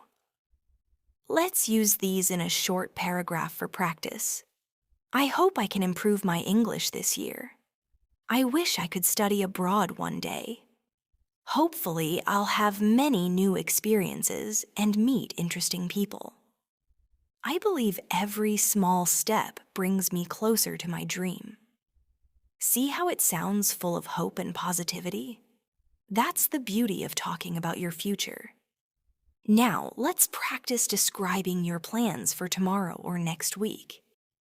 Let's use these in a short paragraph for practice. I hope I can improve my English this year. I wish I could study abroad one day. Hopefully, I'll have many new experiences and meet interesting people. I believe every small step brings me closer to my dream. See how it sounds full of hope and positivity? That's the beauty of talking about your future. Now, let's practice describing your plans for tomorrow or next week,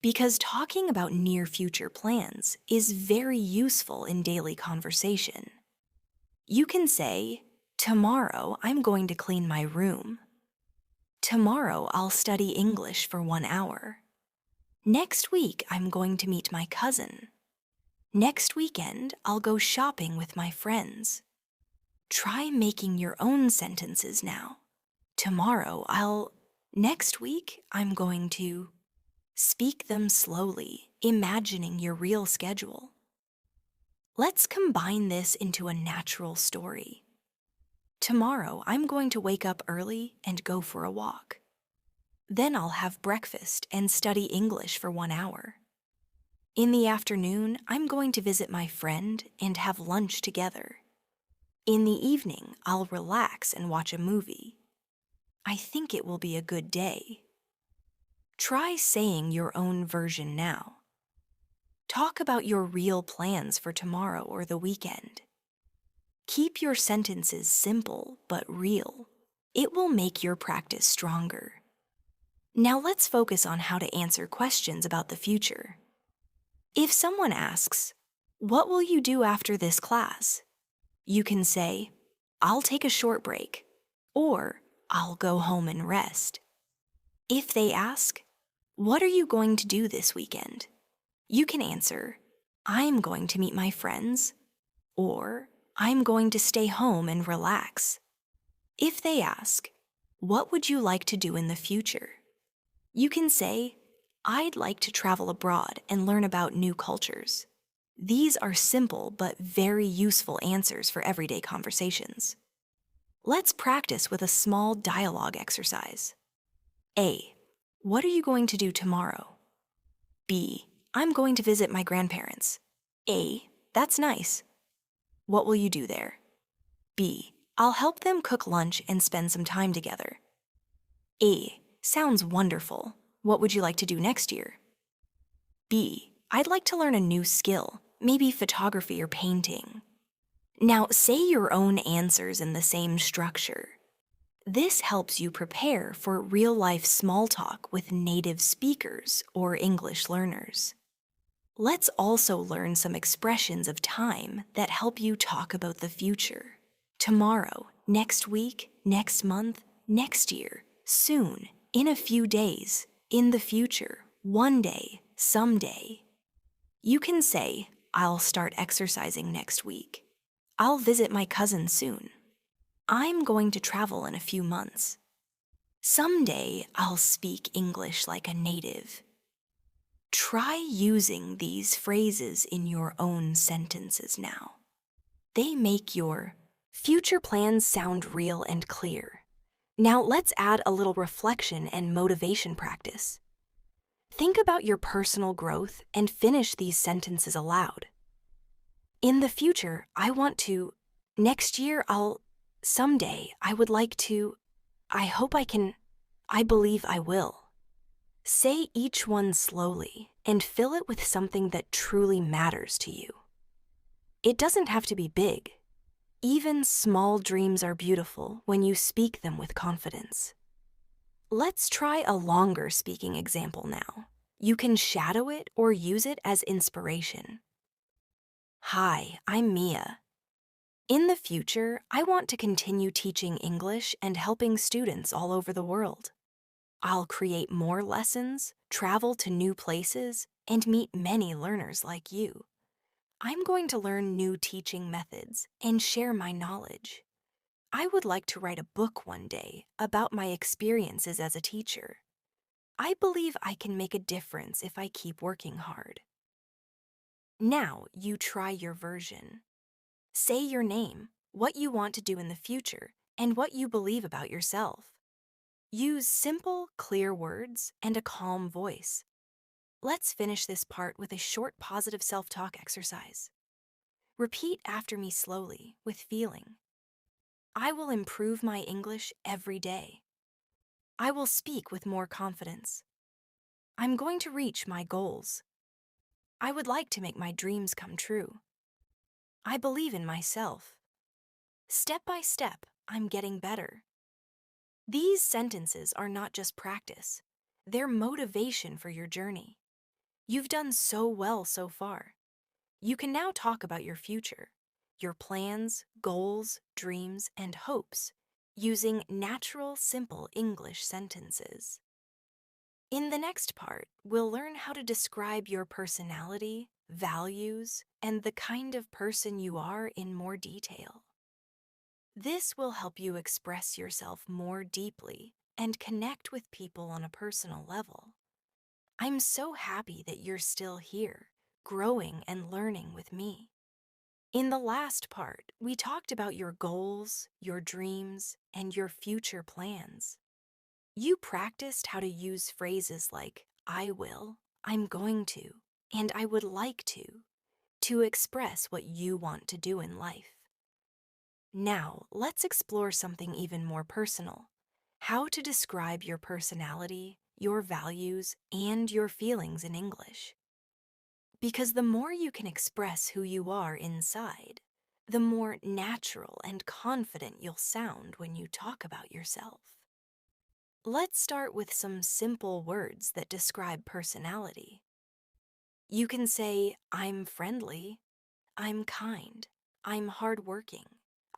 because talking about near future plans is very useful in daily conversation. You can say, tomorrow I'm going to clean my room. Tomorrow I'll study English for 1 hour. Next week I'm going to meet my cousin. Next weekend I'll go shopping with my friends. Try making your own sentences now. Tomorrow Next week I'm going to. Speak them slowly, imagining your real schedule. Let's combine this into a natural story. Tomorrow, I'm going to wake up early and go for a walk. Then I'll have breakfast and study English for 1 hour. In the afternoon, I'm going to visit my friend and have lunch together. In the evening, I'll relax and watch a movie. I think it will be a good day. Try saying your own version now. Talk about your real plans for tomorrow or the weekend. Keep your sentences simple but real. It will make your practice stronger. Now let's focus on how to answer questions about the future. If someone asks, "What will you do after this class?" you can say, "I'll take a short break," or "I'll go home and rest." If they ask, "What are you going to do this weekend?" you can answer, "I'm going to meet my friends," or "I'm going to stay home and relax." If they ask, "What would you like to do in the future?" you can say, "I'd like to travel abroad and learn about new cultures." These are simple but very useful answers for everyday conversations. Let's practice with a small dialogue exercise. A. What are you going to do tomorrow? B. I'm going to visit my grandparents. A. That's nice. What will you do there? B. I'll help them cook lunch and spend some time together. A. Sounds wonderful. What would you like to do next year? B. I'd like to learn a new skill, maybe photography or painting. Now say your own answers in the same structure. This helps you prepare for real-life small talk with native speakers or English learners. Let's also learn some expressions of time that help you talk about the future. Tomorrow, next week, next month, next year, soon, in a few days, in the future, one day, someday. You can say, I'll start exercising next week. I'll visit my cousin soon. I'm going to travel in a few months. Someday I'll speak English like a native. Try using these phrases in your own sentences now. They make your future plans sound real and clear. Now let's add a little reflection and motivation practice. Think about your personal growth and finish these sentences aloud. In the future, I want to. Next year, someday, I would like to. I hope I can. I believe I will. Say each one slowly and fill it with something that truly matters to you. It doesn't have to be big. Even small dreams are beautiful when you speak them with confidence. Let's try a longer speaking example now. You can shadow it or use it as inspiration. Hi, I'm Mia. In the future, I want to continue teaching English and helping students all over the world. I'll create more lessons, travel to new places, and meet many learners like you. I'm going to learn new teaching methods and share my knowledge. I would like to write a book one day about my experiences as a teacher. I believe I can make a difference if I keep working hard. Now you try your version. Say your name, what you want to do in the future, and what you believe about yourself. Use simple, clear words and a calm voice. Let's finish this part with a short positive self-talk exercise. Repeat after me slowly, with feeling. I will improve my English every day. I will speak with more confidence. I'm going to reach my goals. I would like to make my dreams come true. I believe in myself. Step by step, I'm getting better. These sentences are not just practice. They're motivation for your journey. You've done so well so far. You can now talk about your future, your plans, goals, dreams, and hopes, using natural, simple English sentences. In the next part, we'll learn how to describe your personality, values, and the kind of person you are in more detail. This will help you express yourself more deeply and connect with people on a personal level. I'm so happy that you're still here, growing and learning with me. In the last part, we talked about your goals, your dreams, and your future plans. You practiced how to use phrases like I will, I'm going to, and I would like to express what you want to do in life. Now, let's explore something even more personal. How to describe your personality, your values, and your feelings in English. Because the more you can express who you are inside, the more natural and confident you'll sound when you talk about yourself. Let's start with some simple words that describe personality. You can say, I'm friendly, I'm kind, I'm hardworking,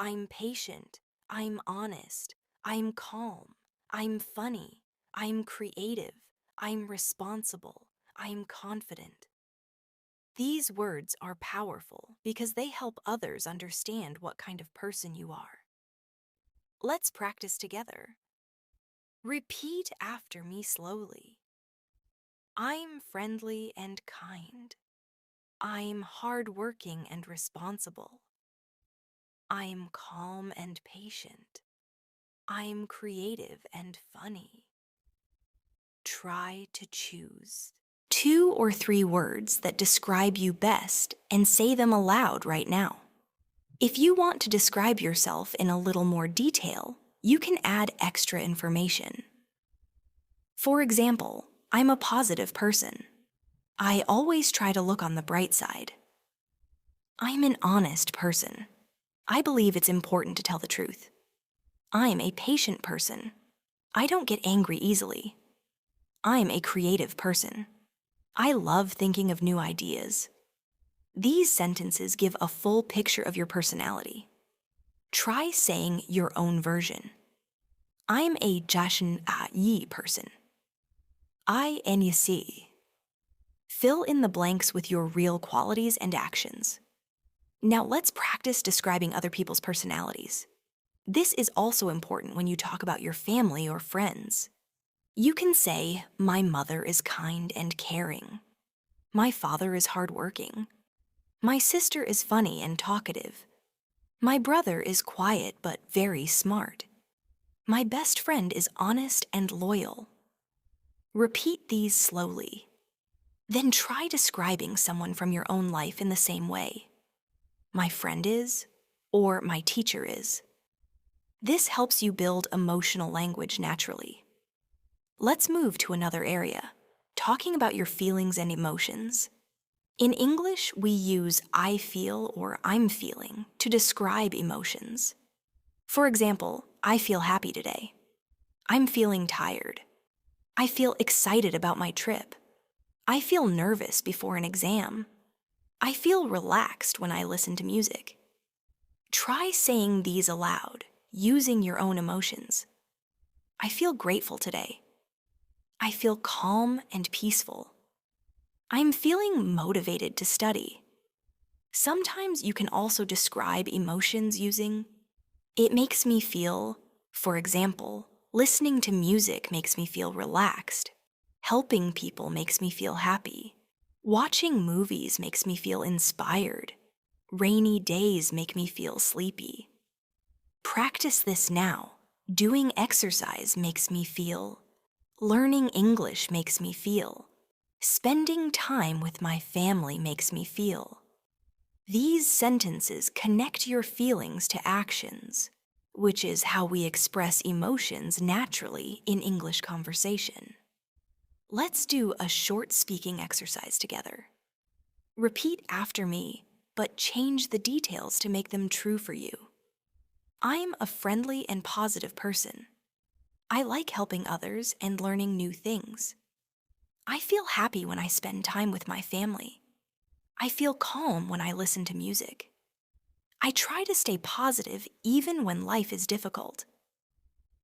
I'm patient, I'm honest, I'm calm, I'm funny, I'm creative, I'm responsible, I'm confident. These words are powerful because they help others understand what kind of person you are. Let's practice together. Repeat after me slowly. I'm friendly and kind. I'm hardworking and responsible. I'm calm and patient. I'm creative and funny. Try to choose 2 or 3 words that describe you best and say them aloud right now. If you want to describe yourself in a little more detail, you can add extra information. For example, I'm a positive person. I always try to look on the bright side. I'm an honest person. I believe it's important to tell the truth. I'm a patient person. I don't get angry easily. I'm a creative person. I love thinking of new ideas. These sentences give a full picture of your personality. Try saying your own version. I'm a jashin-a-yi person. I NYC. Fill in the blanks with your real qualities and actions. Now let's practice describing other people's personalities. This is also important when you talk about your family or friends. You can say, my mother is kind and caring. My father is hardworking. My sister is funny and talkative. My brother is quiet but very smart. My best friend is honest and loyal. Repeat these slowly. Then try describing someone from your own life in the same way. My friend is, or my teacher is. This helps you build emotional language naturally. Let's move to another area, talking about your feelings and emotions. In English, we use I feel or I'm feeling to describe emotions. For example, I feel happy today. I'm feeling tired. I feel excited about my trip. I feel nervous before an exam. I feel relaxed when I listen to music. Try saying these aloud, using your own emotions. I feel grateful today. I feel calm and peaceful. I'm feeling motivated to study. Sometimes you can also describe emotions using, it makes me feel, for example, listening to music makes me feel relaxed. Helping people makes me feel happy. Watching movies makes me feel inspired. Rainy days make me feel sleepy. Practice this now. Doing exercise makes me feel. Learning English makes me feel. Spending time with my family makes me feel. These sentences connect your feelings to actions, which is how we express emotions naturally in English conversation. Let's do a short speaking exercise together. Repeat after me, but change the details to make them true for you. I'm a friendly and positive person. I like helping others and learning new things. I feel happy when I spend time with my family. I feel calm when I listen to music. I try to stay positive even when life is difficult.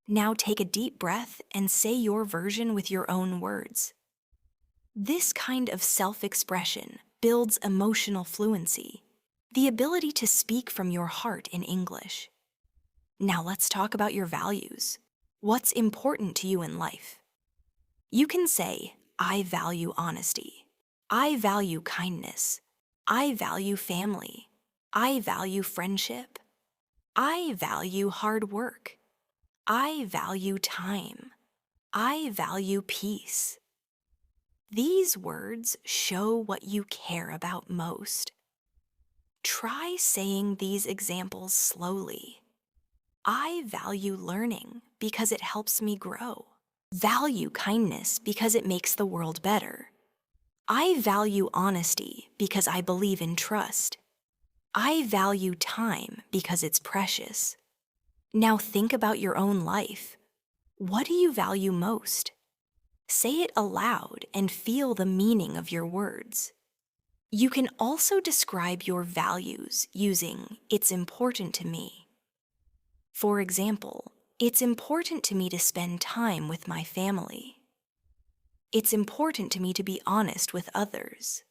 Now take a deep breath and say your version with your own words. This kind of self-expression builds emotional fluency, the ability to speak from your heart in English. Now let's talk about your values. What's important to you in life? You can say, I value honesty. I value kindness. I value family. I value friendship. I value hard work. I value time. I value peace. These words show what you care about most. Try saying these examples slowly. I value learning because it helps me grow. Value kindness because it makes the world better. I value honesty because I believe in trust. I value time because it's precious. Now think about your own life. What do you value most? Say it aloud and feel the meaning of your words. You can also describe your values using "it's important to me." For example, it's important to me to spend time with my family. It's important to me to be honest with others.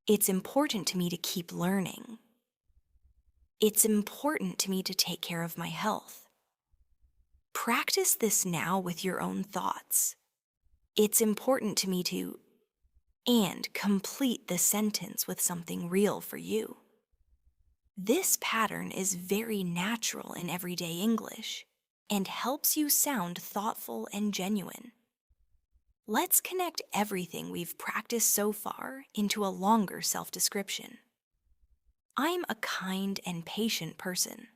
It's important to me to keep learning. It's important to me to take care of my health. Practice this now with your own thoughts. It's important to me to, and complete the sentence with something real for you. This pattern is very natural in everyday English and helps you sound thoughtful and genuine. Let's connect everything we've practiced so far into a longer self-description. I'm a kind and patient person.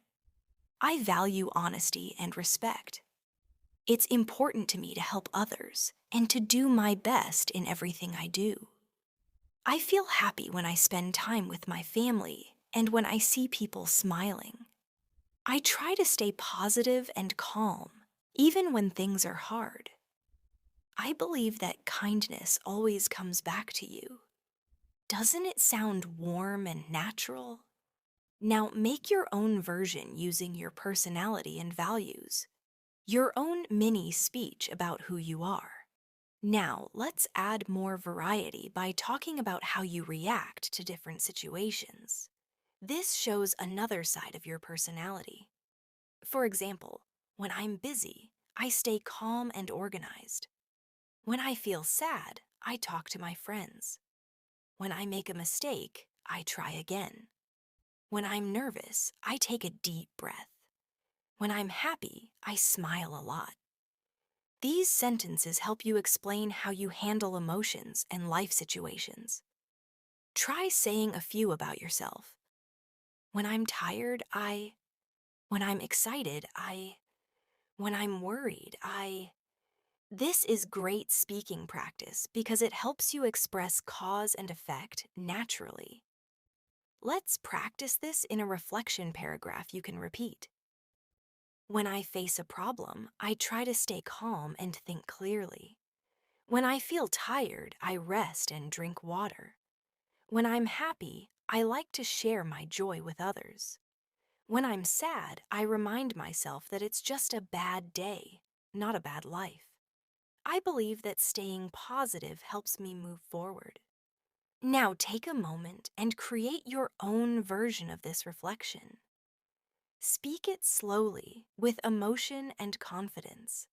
I value honesty and respect. It's important to me to help others and to do my best in everything I do. I feel happy when I spend time with my family and when I see people smiling. I try to stay positive and calm, even when things are hard. I believe that kindness always comes back to you. Doesn't it sound warm and natural? Now make your own version using your personality and values, your own mini speech about who you are. Now, let's add more variety by talking about how you react to different situations. This shows another side of your personality. For example, when I'm busy, I stay calm and organized. When I feel sad, I talk to my friends. When I make a mistake, I try again. When I'm nervous, I take a deep breath. When I'm happy, I smile a lot. These sentences help you explain how you handle emotions and life situations. Try saying a few about yourself. When I'm tired, I. When I'm excited, I. When I'm worried, I. This is great speaking practice because it helps you express cause and effect naturally. Let's practice this in a reflection paragraph you can repeat. When I face a problem, I try to stay calm and think clearly. When I feel tired, I rest and drink water. When I'm happy, I like to share my joy with others. When I'm sad, I remind myself that it's just a bad day, not a bad life. I believe that staying positive helps me move forward. Now take a moment and create your own version of this reflection. Speak it slowly, with emotion and confidence.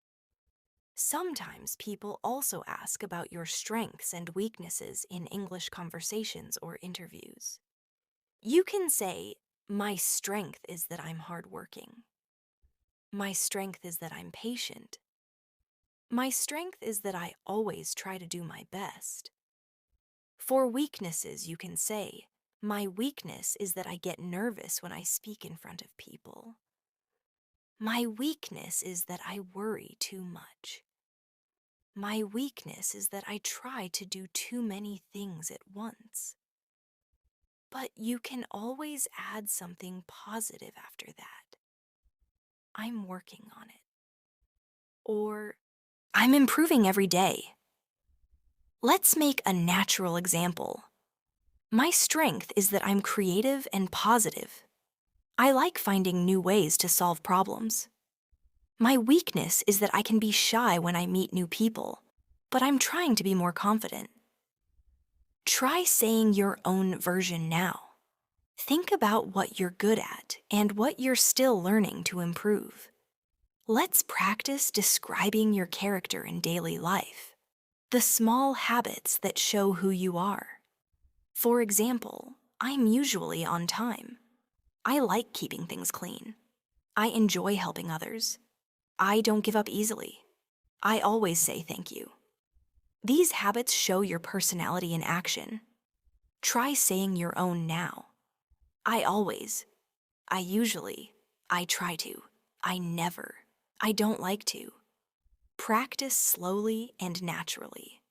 Sometimes people also ask about your strengths and weaknesses in English conversations or interviews. You can say, "My strength is that I'm hardworking. My strength is that I'm patient. My strength is that I always try to do my best." For weaknesses, you can say, "My weakness is that I get nervous when I speak in front of people. My weakness is that I worry too much. My weakness is that I try to do too many things at once." But you can always add something positive after that. "I'm working on it." Or, "I'm improving every day." Let's make a natural example. My strength is that I'm creative and positive. I like finding new ways to solve problems. My weakness is that I can be shy when I meet new people, but I'm trying to be more confident. Try saying your own version now. Think about what you're good at and what you're still learning to improve. Let's practice describing your character in daily life, the small habits that show who you are. For example, I'm usually on time. I like keeping things clean. I enjoy helping others. I don't give up easily. I always say thank you. These habits show your personality in action. Try saying your own now. I always. I usually. I try to. I never. I don't like to. Practice slowly and naturally.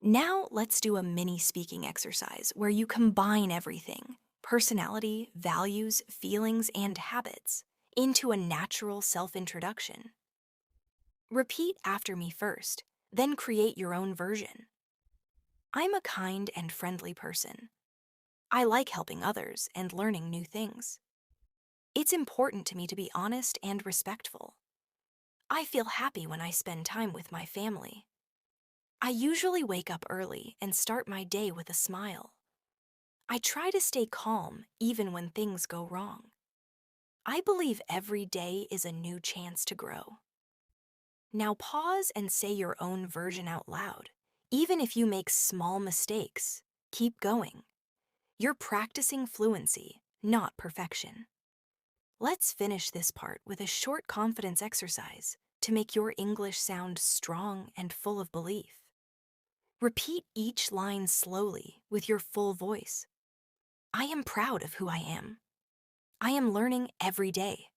Now let's do a mini speaking exercise where you combine everything, personality, values, feelings, and habits, into a natural self-introduction. Repeat after me first, then create your own version. I'm a kind and friendly person. I like helping others and learning new things. It's important to me to be honest and respectful. I feel happy when I spend time with my family. I usually wake up early and start my day with a smile. I try to stay calm even when things go wrong. I believe every day is a new chance to grow. Now pause and say your own version out loud. Even if you make small mistakes, keep going. You're practicing fluency, not perfection. Let's finish this part with a short confidence exercise to make your English sound strong and full of belief. Repeat each line slowly with your full voice. I am proud of who I am. I am learning every day.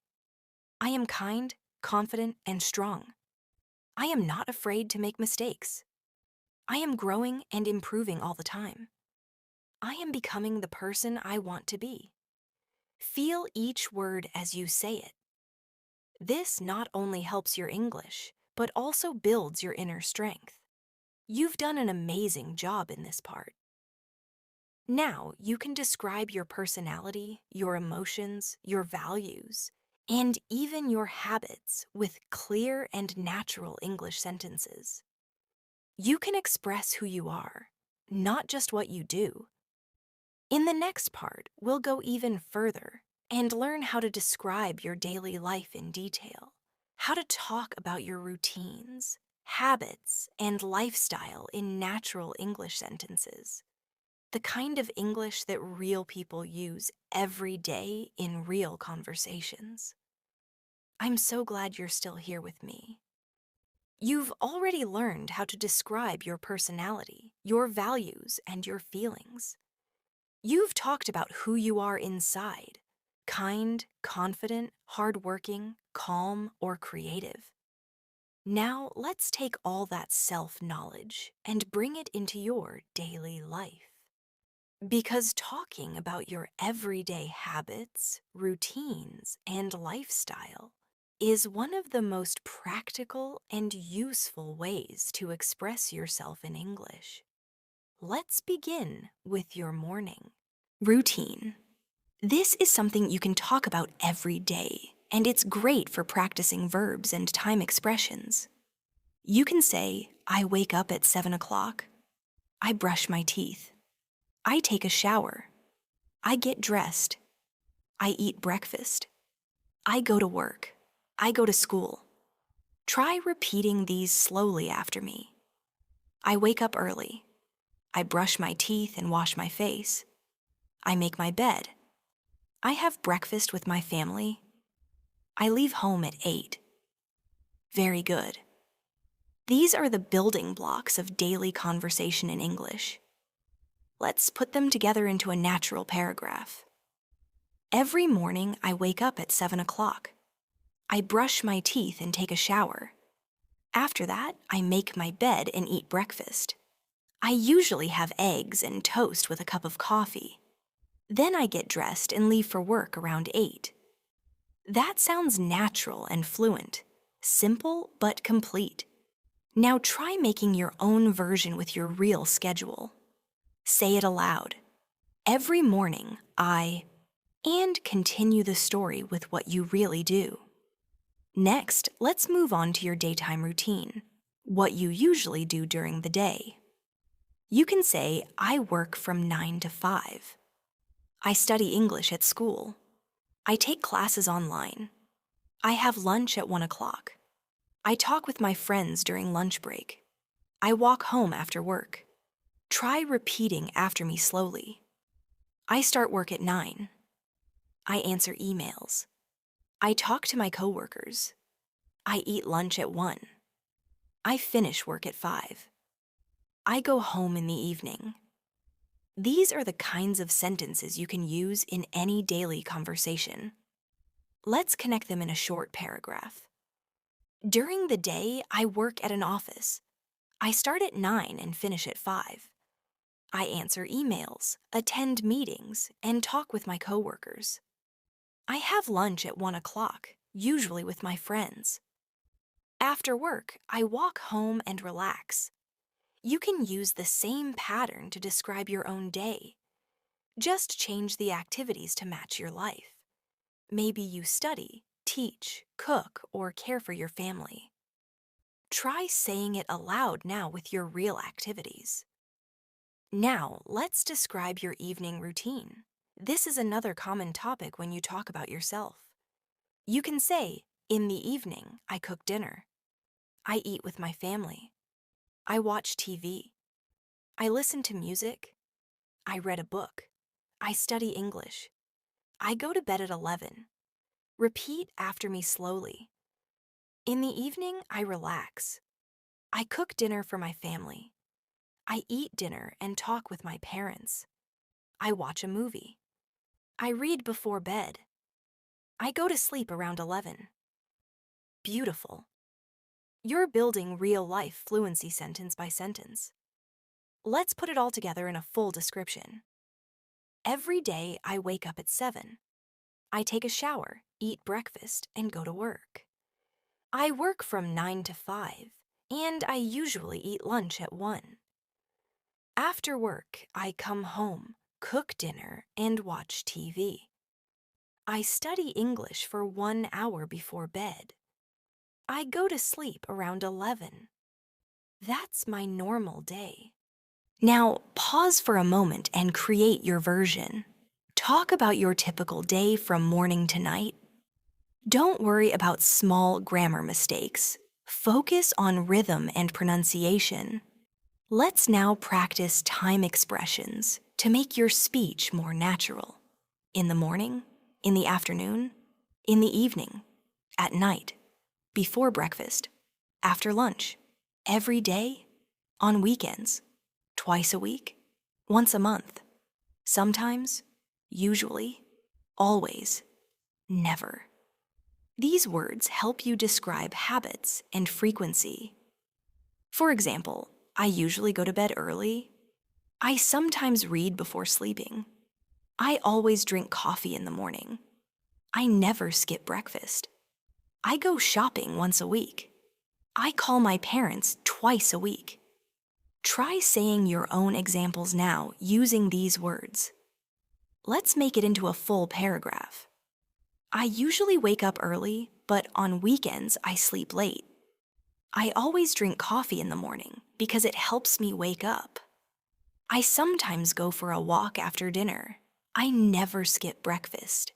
I am kind, confident, and strong. I am not afraid to make mistakes. I am growing and improving all the time. I am becoming the person I want to be. Feel each word as you say it. This not only helps your English, but also builds your inner strength. You've done an amazing job in this part. Now you can describe your personality, your emotions, your values, and even your habits with clear and natural English sentences. You can express who you are, not just what you do. In the next part, we'll go even further and learn how to describe your daily life in detail, how to talk about your routines, habits, and lifestyle in natural English sentences, the kind of English that real people use every day in real conversations. I'm so glad you're still here with me. You've already learned how to describe your personality, your values, and your feelings. You've talked about who you are inside: kind, confident, hardworking, calm, or creative. Now let's take all that self-knowledge and bring it into your daily life. Because talking about your everyday habits, routines, and lifestyle is one of the most practical and useful ways to express yourself in English. Let's begin with your morning routine. This is something you can talk about every day, and it's great for practicing verbs and time expressions. You can say, I wake up at 7 o'clock. I brush my teeth. I take a shower. I get dressed. I eat breakfast. I go to work. I go to school. Try repeating these slowly after me. I wake up early. I brush my teeth and wash my face. I make my bed. I have breakfast with my family. I leave home at 8. Very good. These are the building blocks of daily conversation in English. Let's put them together into a natural paragraph. Every morning, I wake up at 7 o'clock. I brush my teeth and take a shower. After that, I make my bed and eat breakfast. I usually have eggs and toast with a cup of coffee. Then I get dressed and leave for work around 8. That sounds natural and fluent, simple but complete. Now try making your own version with your real schedule. Say it aloud. Every morning, and continue the story with what you really do. Next, let's move on to your daytime routine, what you usually do during the day. You can say, I work from 9 to 5. I study English at school. I take classes online. I have lunch at 1 o'clock. I talk with my friends during lunch break. I walk home after work. Try repeating after me slowly. I start work at 9. I answer emails. I talk to my coworkers. I eat lunch at 1. I finish work at 5. I go home in the evening. These are the kinds of sentences you can use in any daily conversation. Let's connect them in a short paragraph. During the day, I work at an office. I start at 9 and finish at 5. I answer emails, attend meetings, and talk with my coworkers. I have lunch at 1 o'clock, usually with my friends. After work, I walk home and relax. You can use the same pattern to describe your own day. Just change the activities to match your life. Maybe you study, teach, cook, or care for your family. Try saying it aloud now with your real activities. Now, let's describe your evening routine. This is another common topic when you talk about yourself. You can say, in the evening, I cook dinner. I eat with my family. I watch TV. I listen to music. I read a book. I study English. I go to bed at 11. Repeat after me slowly. In the evening, I relax. I cook dinner for my family. I eat dinner and talk with my parents. I watch a movie. I read before bed. I go to sleep around 11. Beautiful. You're building real-life fluency sentence by sentence. Let's put it all together in a full description. Every day, I wake up at 7. I take a shower, eat breakfast, and go to work. I work from 9 to 5, and I usually eat lunch at 1. After work, I come home, cook dinner, and watch TV. I study English for 1 hour before bed. I go to sleep around 11. That's my normal day. Now, pause for a moment and create your version. Talk about your typical day from morning to night. Don't worry about small grammar mistakes. Focus on rhythm and pronunciation. Let's now practice time expressions to make your speech more natural. In the morning, in the afternoon, in the evening, at night, before breakfast, after lunch, every day, on weekends, twice a week, once a month, sometimes, usually, always, never. These words help you describe habits and frequency. For example, I usually go to bed early. I sometimes read before sleeping. I always drink coffee in the morning. I never skip breakfast. I go shopping once a week. I call my parents twice a week. Try saying your own examples now using these words. Let's make it into a full paragraph. I usually wake up early, but on weekends I sleep late. I always drink coffee in the morning because it helps me wake up. I sometimes go for a walk after dinner. I never skip breakfast.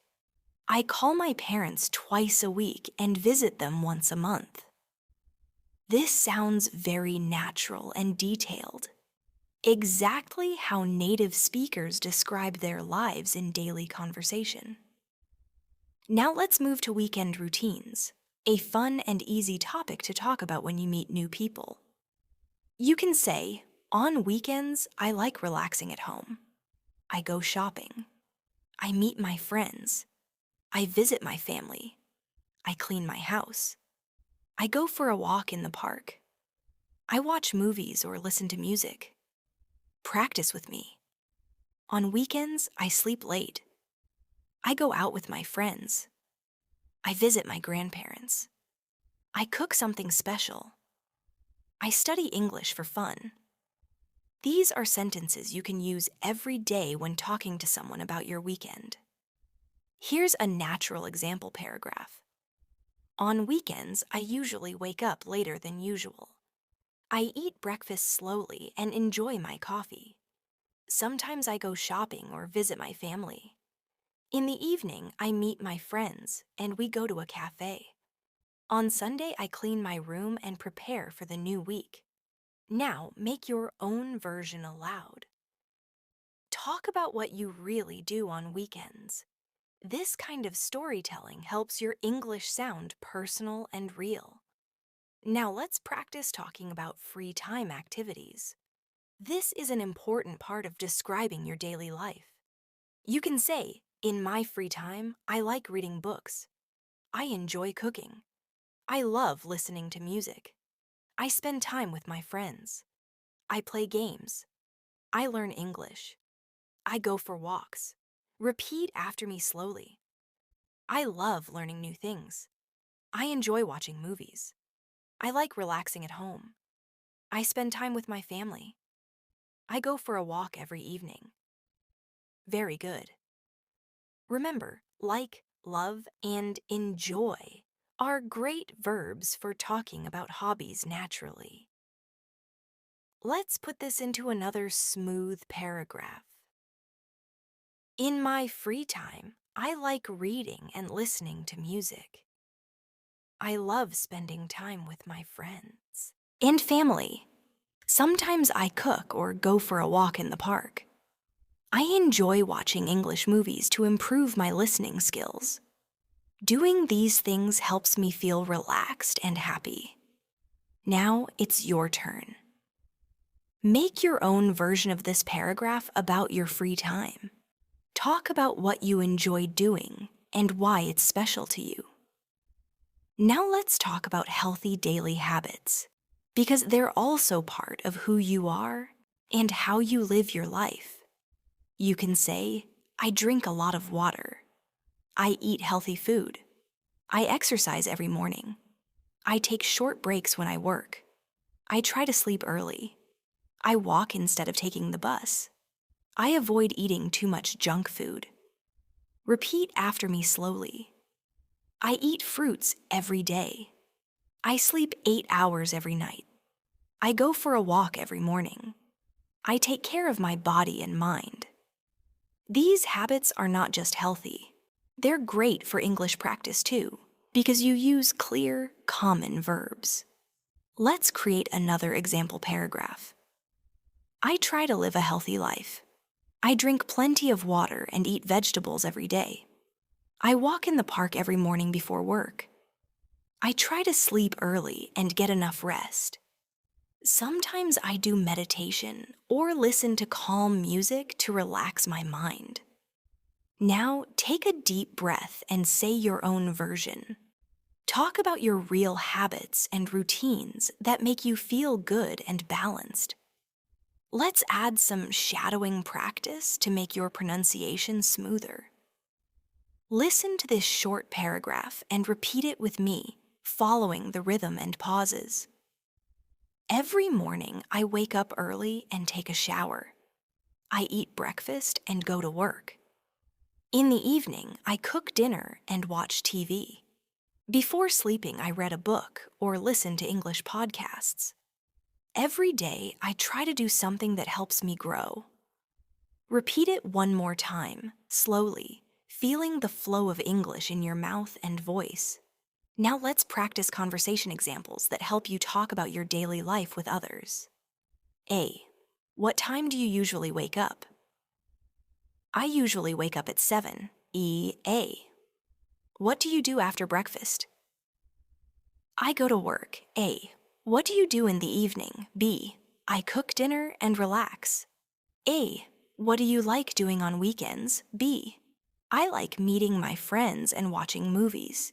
I call my parents twice a week and visit them once a month. This sounds very natural and detailed, exactly how native speakers describe their lives in daily conversation. Now let's move to weekend routines, a fun and easy topic to talk about when you meet new people. You can say, on weekends, I like relaxing at home. I go shopping. I meet my friends. I visit my family. I clean my house. I go for a walk in the park. I watch movies or listen to music. Practice with me. On weekends, I sleep late. I go out with my friends. I visit my grandparents. I cook something special. I study English for fun. These are sentences you can use every day when talking to someone about your weekend. Here's a natural example paragraph. On weekends, I usually wake up later than usual. I eat breakfast slowly and enjoy my coffee. Sometimes I go shopping or visit my family. In the evening, I meet my friends and we go to a cafe. On Sunday, I clean my room and prepare for the new week. Now, make your own version aloud. Talk about what you really do on weekends. This kind of storytelling helps your English sound personal and real. Now let's practice talking about free time activities. This is an important part of describing your daily life. You can say, in my free time, I like reading books. I enjoy cooking. I love listening to music. I spend time with my friends. I play games. I learn English. I go for walks. Repeat after me slowly. I love learning new things. I enjoy watching movies. I like relaxing at home. I spend time with my family. I go for a walk every evening. Very good. Remember, like, love, and enjoy are great verbs for talking about hobbies naturally. Let's put this into another smooth paragraph. In my free time, I like reading and listening to music. I love spending time with my friends and family. Sometimes I cook or go for a walk in the park. I enjoy watching English movies to improve my listening skills. Doing these things helps me feel relaxed and happy. Now it's your turn. Make your own version of this paragraph about your free time. Talk about what you enjoy doing and why it's special to you. Now let's talk about healthy daily habits, because they're also part of who you are and how you live your life. You can say, I drink a lot of water. I eat healthy food. I exercise every morning. I take short breaks when I work. I try to sleep early. I walk instead of taking the bus. I avoid eating too much junk food. Repeat after me slowly. I eat fruits every day. I sleep 8 hours every night. I go for a walk every morning. I take care of my body and mind. These habits are not just healthy. They're great for English practice too, because you use clear, common verbs. Let's create another example paragraph. I try to live a healthy life. I drink plenty of water and eat vegetables every day. I walk in the park every morning before work. I try to sleep early and get enough rest. Sometimes I do meditation or listen to calm music to relax my mind. Now take a deep breath and say your own version. Talk about your real habits and routines that make you feel good and balanced. Let's add some shadowing practice to make your pronunciation smoother. Listen to this short paragraph and repeat it with me, following the rhythm and pauses. Every morning, I wake up early and take a shower. I eat breakfast and go to work. In the evening, I cook dinner and watch TV. Before sleeping, I read a book or listen to English podcasts. Every day, I try to do something that helps me grow. Repeat it one more time, slowly, feeling the flow of English in your mouth and voice. Now let's practice conversation examples that help you talk about your daily life with others. A. What time do you usually wake up? I usually wake up at 7. A. What do you do after breakfast? I go to work. A. What do you do in the evening? B. I cook dinner and relax. A. What do you like doing on weekends? B. I like meeting my friends and watching movies.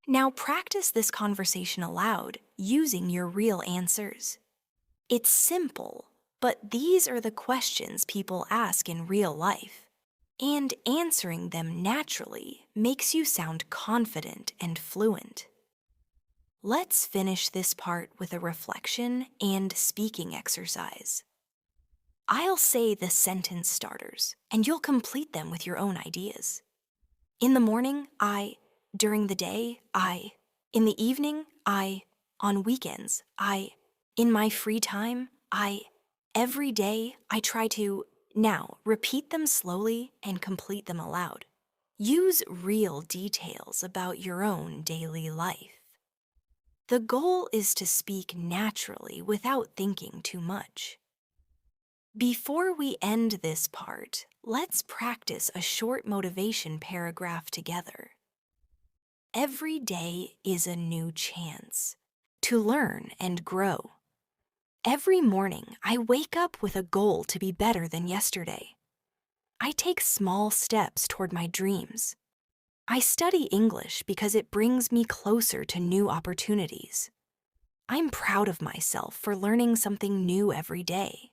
Now practice this conversation aloud using your real answers. It's simple, but these are the questions people ask in real life. And answering them naturally makes you sound confident and fluent. Let's finish this part with a reflection and speaking exercise. I'll say the sentence starters, and you'll complete them with your own ideas. In the morning, I. During the day, I. In the evening, I. On weekends, I. In my free time, I. Every day, I try to. Now, repeat them slowly and complete them aloud. Use real details about your own daily life. The goal is to speak naturally without thinking too much. Before we end this part, let's practice a short motivation paragraph together. Every day is a new chance to learn and grow. Every morning, I wake up with a goal to be better than yesterday. I take small steps toward my dreams. I study English because it brings me closer to new opportunities. I'm proud of myself for learning something new every day.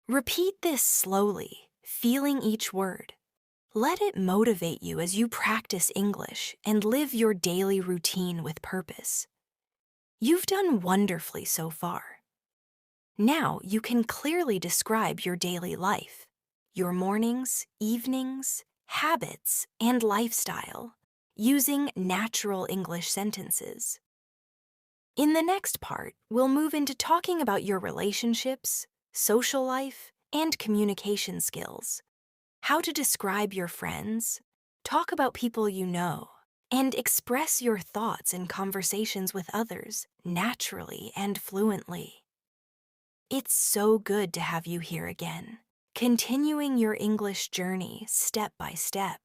Repeat this slowly, feeling each word. Let it motivate you as you practice English and live your daily routine with purpose. You've done wonderfully so far. Now you can clearly describe your daily life, your mornings, evenings, habits, and lifestyle using natural English sentences. In the next part, we'll move into talking about your relationships, social life, and communication skills. How to describe your friends, talk about people you know, and express your thoughts in conversations with others naturally and fluently. It's so good to have you here again, continuing your English journey step by step.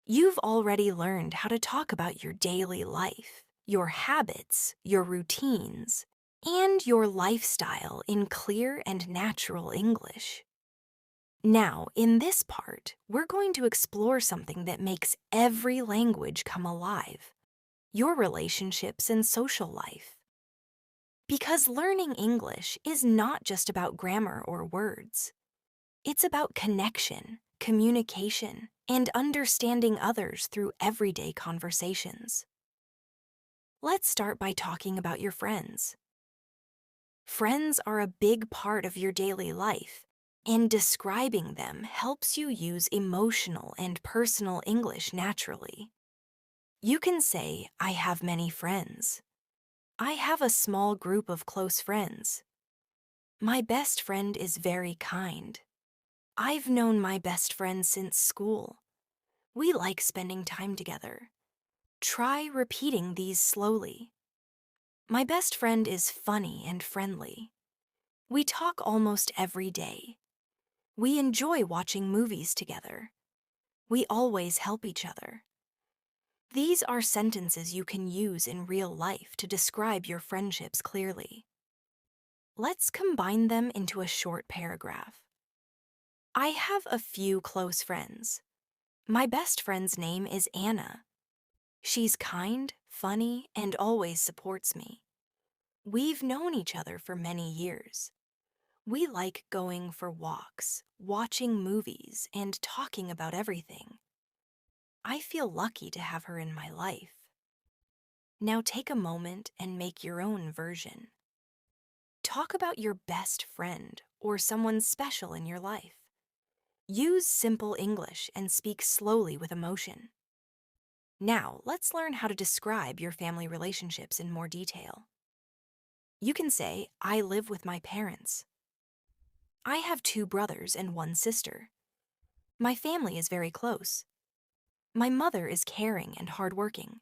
You've already learned how to talk about your daily life, your habits, your routines, and your lifestyle in clear and natural English. Now, in this part, we're going to explore something that makes every language come alive: your relationships and social life. Because learning English is not just about grammar or words. It's about connection, communication, and understanding others through everyday conversations. Let's start by talking about your friends. Friends are a big part of your daily life, and describing them helps you use emotional and personal English naturally. You can say, I have many friends. I have a small group of close friends. My best friend is very kind. I've known my best friend since school. We like spending time together. Try repeating these slowly. My best friend is funny and friendly. We talk almost every day. We enjoy watching movies together. We always help each other. These are sentences you can use in real life to describe your friendships clearly. Let's combine them into a short paragraph. I have a few close friends. My best friend's name is Anna. She's kind, funny, and always supports me. We've known each other for many years. We like going for walks, watching movies, and talking about everything. I feel lucky to have her in my life. Now take a moment and make your own version. Talk about your best friend or someone special in your life. Use simple English and speak slowly with emotion. Now, let's learn how to describe your family relationships in more detail. You can say, I live with my parents. I have 2 brothers and 1 sister. My family is very close. My mother is caring and hardworking.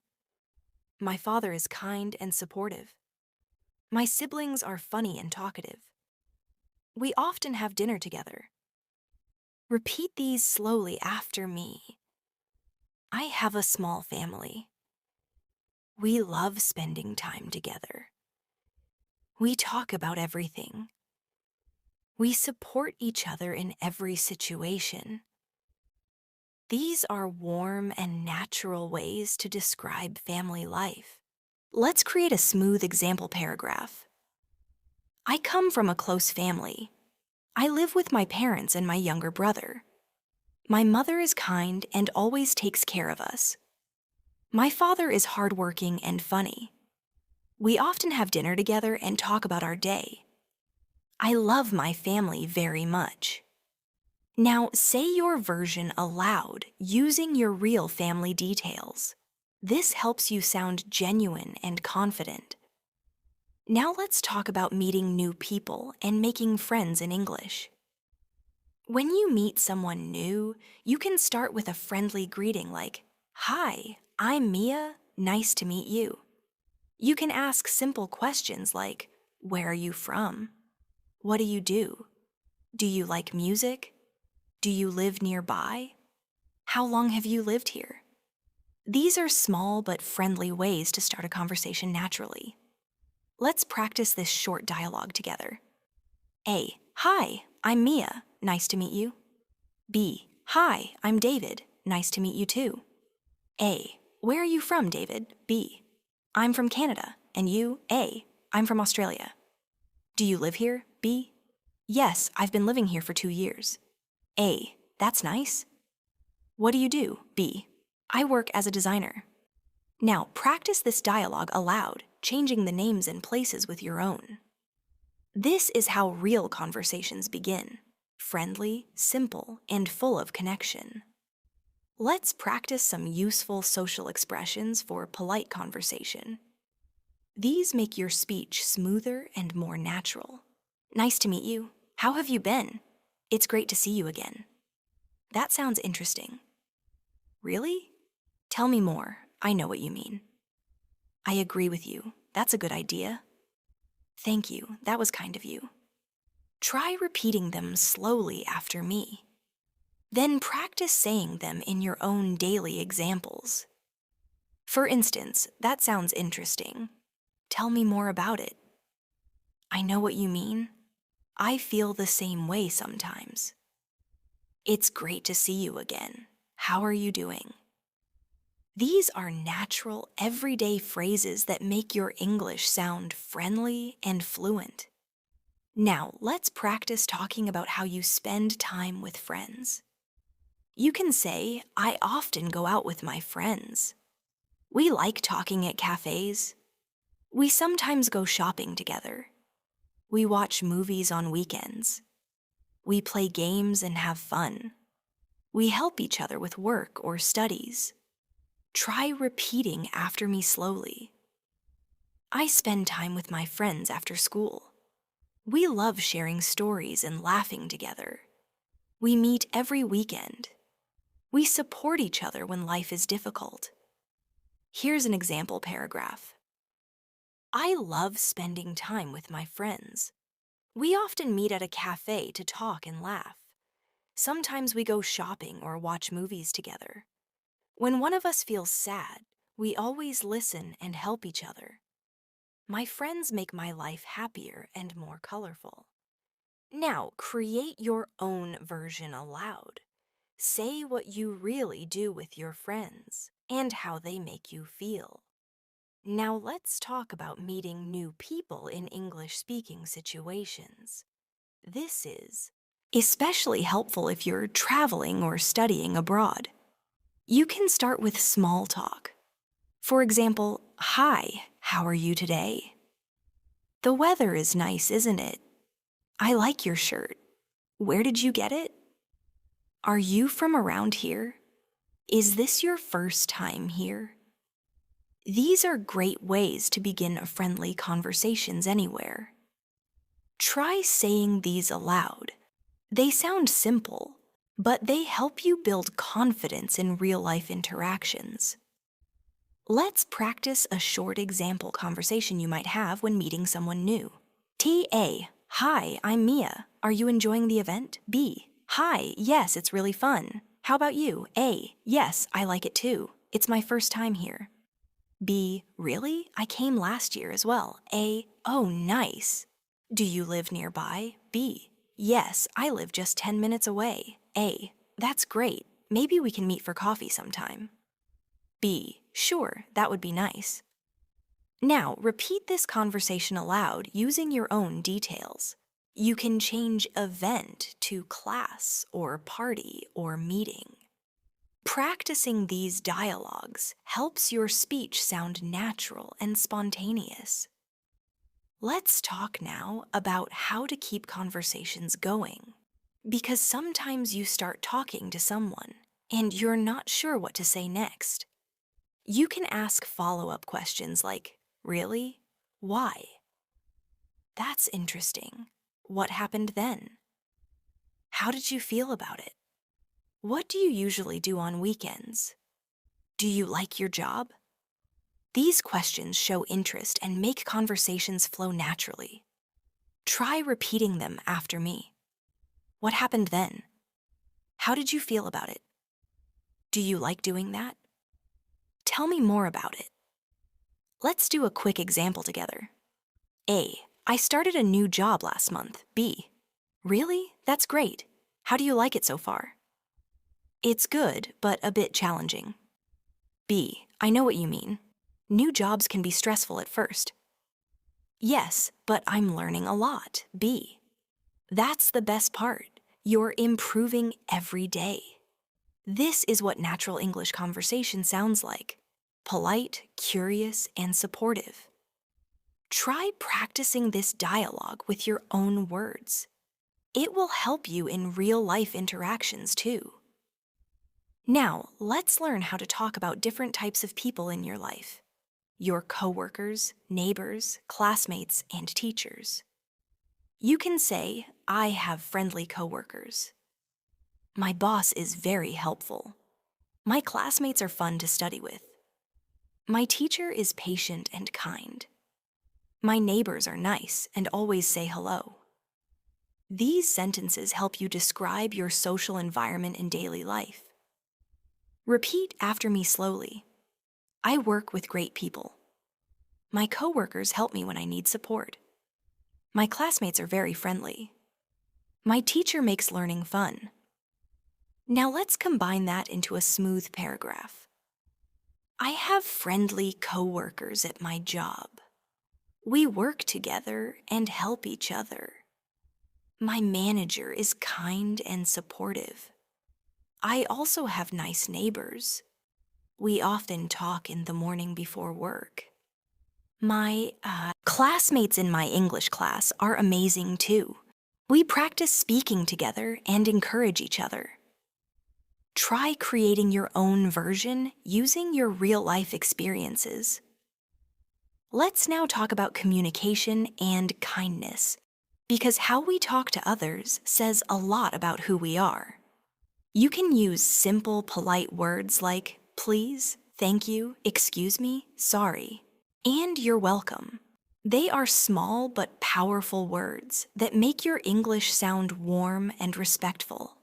My father is kind and supportive. My siblings are funny and talkative. We often have dinner together. Repeat these slowly after me. I have a small family. We love spending time together. We talk about everything. We support each other in every situation. These are warm and natural ways to describe family life. Let's create a smooth example paragraph. I come from a close family. I live with my parents and my younger brother. My mother is kind and always takes care of us. My father is hardworking and funny. We often have dinner together and talk about our day. I love my family very much. Now say your version aloud using your real family details. This helps you sound genuine and confident. Now let's talk about meeting new people and making friends in English. When you meet someone new, you can start with a friendly greeting like, Hi, I'm Mia, nice to meet you. You can ask simple questions like, Where are you from? What do you do? Do you like music? Do you live nearby? How long have you lived here? These are small but friendly ways to start a conversation naturally. Let's practice this short dialogue together. A. Hi, I'm Mia. Nice to meet you. B. Hi, I'm David. Nice to meet you too. A. Where are you from, David? B. I'm from Canada. And you? A. I'm from Australia. Do you live here? B. Yes, I've been living here for 2 years. A. That's nice. What do you do? B. I work as a designer. Now practice this dialogue aloud, changing the names and places with your own. This is how real conversations begin. Friendly, simple, and full of connection. Let's practice some useful social expressions for polite conversation. These make your speech smoother and more natural. Nice to meet you. How have you been? It's great to see you again. That sounds interesting. Really? Tell me more. I know what you mean. I agree with you. That's a good idea. Thank you. That was kind of you. Try repeating them slowly after me. Then practice saying them in your own daily examples. For instance, that sounds interesting. Tell me more about it. I know what you mean. I feel the same way sometimes. It's great to see you again. How are you doing? These are natural, everyday phrases that make your English sound friendly and fluent. Now, let's practice talking about how you spend time with friends. You can say, I often go out with my friends. We like talking at cafes. We sometimes go shopping together. We watch movies on weekends. We play games and have fun. We help each other with work or studies. Try repeating after me slowly. I spend time with my friends after school. We love sharing stories and laughing together. We meet every weekend. We support each other when life is difficult. Here's an example paragraph. I love spending time with my friends. We often meet at a cafe to talk and laugh. Sometimes we go shopping or watch movies together. When one of us feels sad, we always listen and help each other. My friends make my life happier and more colorful. Now, create your own version aloud. Say what you really do with your friends and how they make you feel. Now let's talk about meeting new people in English-speaking situations. This is especially helpful if you're traveling or studying abroad. You can start with small talk. For example, "Hi, how are you today?" "The weather is nice, isn't it?" "I like your shirt. Where did you get it?" "Are you from around here?" "Is this your first time here?" These are great ways to begin a friendly conversations anywhere. Try saying these aloud. They sound simple, but they help you build confidence in real-life interactions. Let's practice a short example conversation you might have when meeting someone new. T.A. Hi, I'm Mia. Are you enjoying the event? B. Hi, yes, it's really fun. How about you? A. Yes, I like it too. It's my first time here. B. Really? I came last year as well. A. Oh, nice. Do you live nearby? B. Yes, I live just 10 minutes away. A. That's great. Maybe we can meet for coffee sometime. B. Sure, that would be nice. Now, repeat this conversation aloud using your own details. You can change event to class or party or meeting. Practicing these dialogues helps your speech sound natural and spontaneous. Let's talk now about how to keep conversations going. Because sometimes you start talking to someone and you're not sure what to say next. You can ask follow-up questions like, "Really? Why?" "That's interesting. What happened then?" "How did you feel about it?" "What do you usually do on weekends?" "Do you like your job?" These questions show interest and make conversations flow naturally. Try repeating them after me. What happened then? How did you feel about it? Do you like doing that? Tell me more about it. Let's do a quick example together. A. I started a new job last month. B. Really? That's great. How do you like it so far? It's good, but a bit challenging. B. I know what you mean. New jobs can be stressful at first. Yes, but I'm learning a lot. B. That's the best part. You're improving every day. This is what natural English conversation sounds like. Polite, curious, and supportive. Try practicing this dialogue with your own words. It will help you in real-life interactions too. Now, let's learn how to talk about different types of people in your life. Your coworkers, neighbors, classmates, and teachers. You can say, "I have friendly coworkers." "My boss is very helpful." "My classmates are fun to study with." "My teacher is patient and kind." "My neighbors are nice and always say hello." These sentences help you describe your social environment in daily life. Repeat after me slowly. I work with great people. My coworkers help me when I need support. My classmates are very friendly. My teacher makes learning fun. Now let's combine that into a smooth paragraph. I have friendly coworkers at my job. We work together and help each other. My manager is kind and supportive. I also have nice neighbors. We often talk in the morning before work. My classmates in my English class are amazing too. We practice speaking together and encourage each other. Try creating your own version using your real-life experiences. Let's now talk about communication and kindness, because how we talk to others says a lot about who we are. You can use simple, polite words like please, thank you, excuse me, sorry, and you're welcome. They are small but powerful words that make your English sound warm and respectful.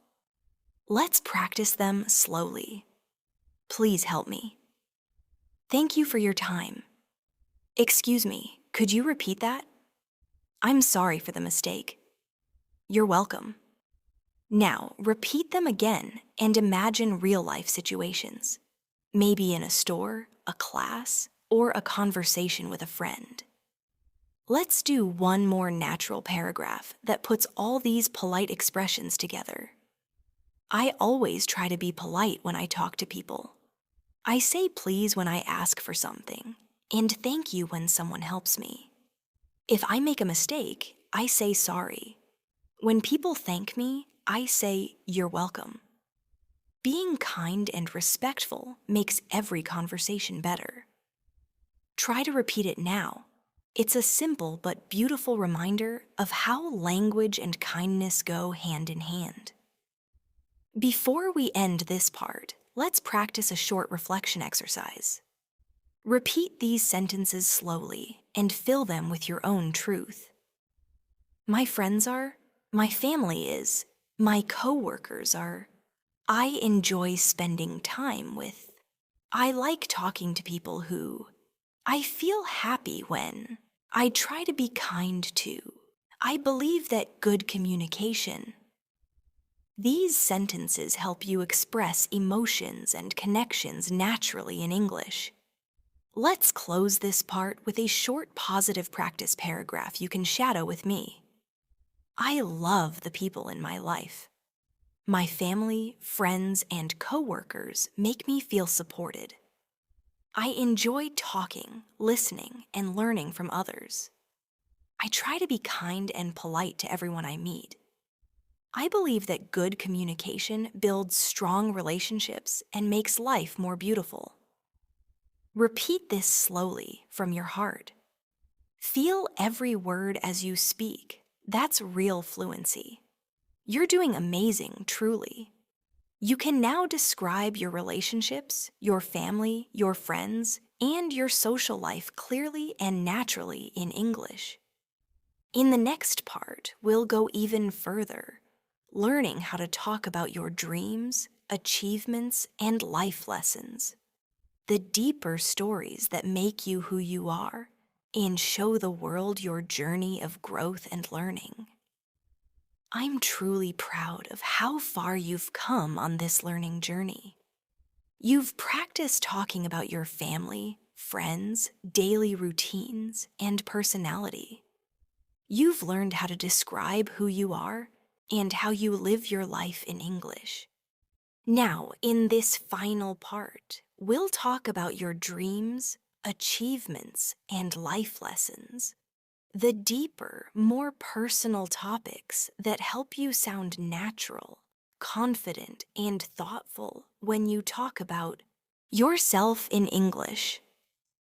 Let's practice them slowly. Please help me. Thank you for your time. Excuse me, could you repeat that? I'm sorry for the mistake. You're welcome. Now, repeat them again and imagine real-life situations. Maybe in a store, a class, or a conversation with a friend. Let's do one more natural paragraph that puts all these polite expressions together. I always try to be polite when I talk to people. I say please when I ask for something, and thank you when someone helps me. If I make a mistake, I say sorry. When people thank me, I say you're welcome. Being kind and respectful makes every conversation better. Try to repeat it now. It's a simple but beautiful reminder of how language and kindness go hand in hand. Before we end this part, let's practice a short reflection exercise. Repeat these sentences slowly and fill them with your own truth. My friends are, my family is, my coworkers are, I enjoy spending time with, I like talking to people who, I feel happy when, I try to be kind to, I believe that good communication. These sentences help you express emotions and connections naturally in English. Let's close this part with a short positive practice paragraph you can shadow with me. I love the people in my life. My family, friends, and coworkers make me feel supported. I enjoy talking, listening, and learning from others. I try to be kind and polite to everyone I meet. I believe that good communication builds strong relationships and makes life more beautiful. Repeat this slowly from your heart. Feel every word as you speak. That's real fluency. You're doing amazing, truly. You can now describe your relationships, your family, your friends, and your social life clearly and naturally in English. In the next part, we'll go even further, learning how to talk about your dreams, achievements, and life lessons. The deeper stories that make you who you are and show the world your journey of growth and learning. I'm truly proud of how far you've come on this learning journey. You've practiced talking about your family, friends, daily routines, and personality. You've learned how to describe who you are and how you live your life in English. Now, in this final part, we'll talk about your dreams, achievements, and life lessons. The deeper, more personal topics that help you sound natural, confident, and thoughtful when you talk about yourself in English.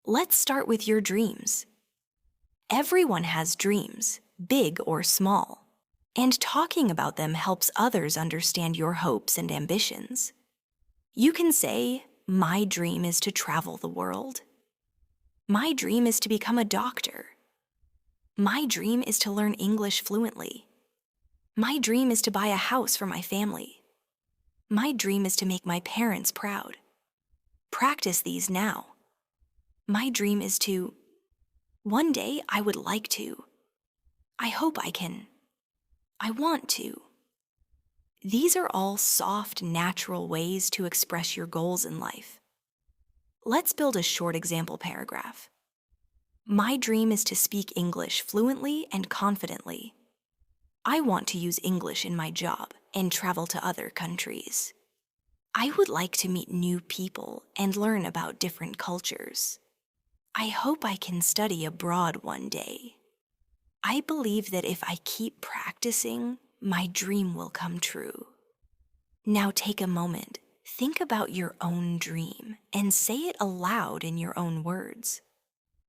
Let's start with your dreams. Everyone has dreams, big or small, and talking about them helps others understand your hopes and ambitions. You can say, my dream is to travel the world. My dream is to become a doctor. My dream is to learn English fluently. My dream is to buy a house for my family. My dream is to make my parents proud. Practice these now. My dream is to, one day I would like to. I hope I can. I want to. These are all soft, natural ways to express your goals in life. Let's build a short example paragraph. My dream is to speak English fluently and confidently. I want to use English in my job and travel to other countries. I would like to meet new people and learn about different cultures. I hope I can study abroad one day. I believe that if I keep practicing, my dream will come true. Now take a moment, think about your own dream, and say it aloud in your own words.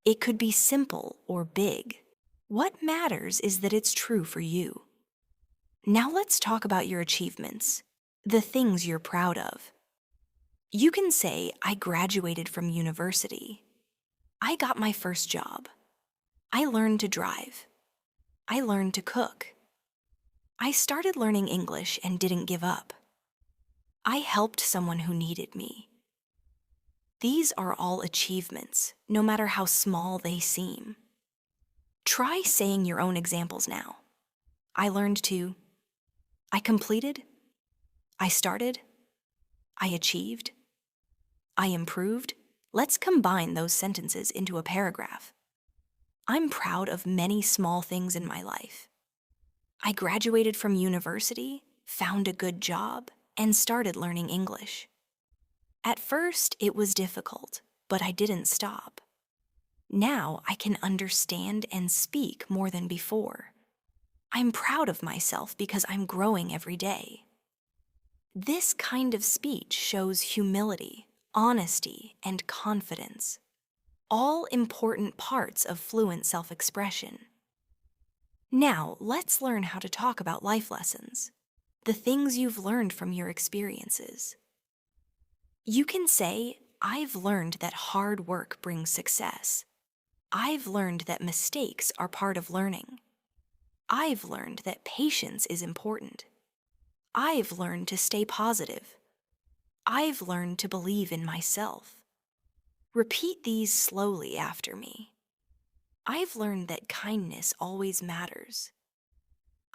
It could be simple or big. What matters is that it's true for you. Now let's talk about your achievements, the things you're proud of. You can say, I graduated from university. I got my first job. I learned to drive. I learned to cook. I started learning English and didn't give up. I helped someone who needed me. These are all achievements, no matter how small they seem. Try saying your own examples now. I learned to. I completed. I started. I achieved. I improved. Let's combine those sentences into a paragraph. I'm proud of many small things in my life. I graduated from university, found a good job, and started learning English. At first, it was difficult, but I didn't stop. Now I can understand and speak more than before. I'm proud of myself because I'm growing every day. This kind of speech shows humility, honesty, and confidence, all important parts of fluent self-expression. Now, let's learn how to talk about life lessons, the things you've learned from your experiences. You can say, I've learned that hard work brings success. I've learned that mistakes are part of learning. I've learned that patience is important. I've learned to stay positive. I've learned to believe in myself. Repeat these slowly after me. I've learned that kindness always matters.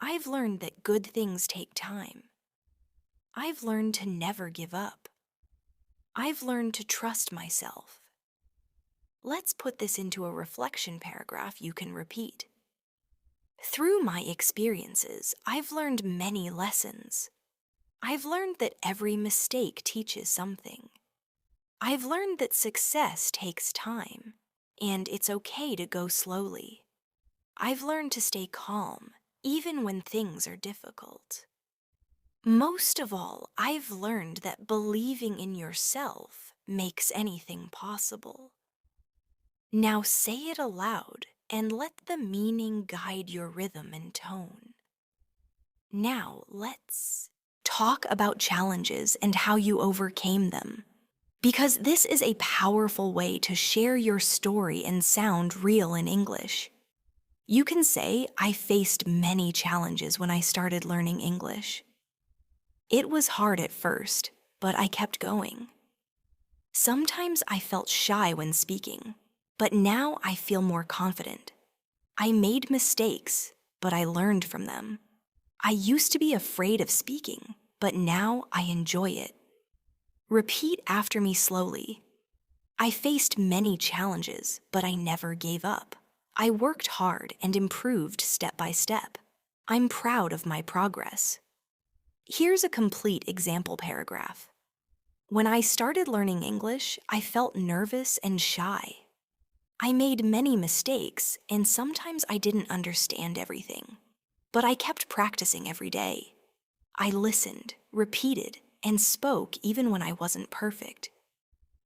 I've learned that good things take time. I've learned to never give up. I've learned to trust myself. Let's put this into a reflection paragraph you can repeat. Through my experiences, I've learned many lessons. I've learned that every mistake teaches something. I've learned that success takes time, and it's okay to go slowly. I've learned to stay calm, even when things are difficult. Most of all, I've learned that believing in yourself makes anything possible. Now say it aloud and let the meaning guide your rhythm and tone. Now let's talk about challenges and how you overcame them, because this is a powerful way to share your story and sound real in English. You can say, I faced many challenges when I started learning English. It was hard at first, but I kept going. Sometimes I felt shy when speaking, but now I feel more confident. I made mistakes, but I learned from them. I used to be afraid of speaking, but now I enjoy it. Repeat after me slowly. I faced many challenges, but I never gave up. I worked hard and improved step by step. I'm proud of my progress. Here's a complete example paragraph. When I started learning English, I felt nervous and shy. I made many mistakes, and sometimes I didn't understand everything. But I kept practicing every day. I listened, repeated, and spoke even when I wasn't perfect.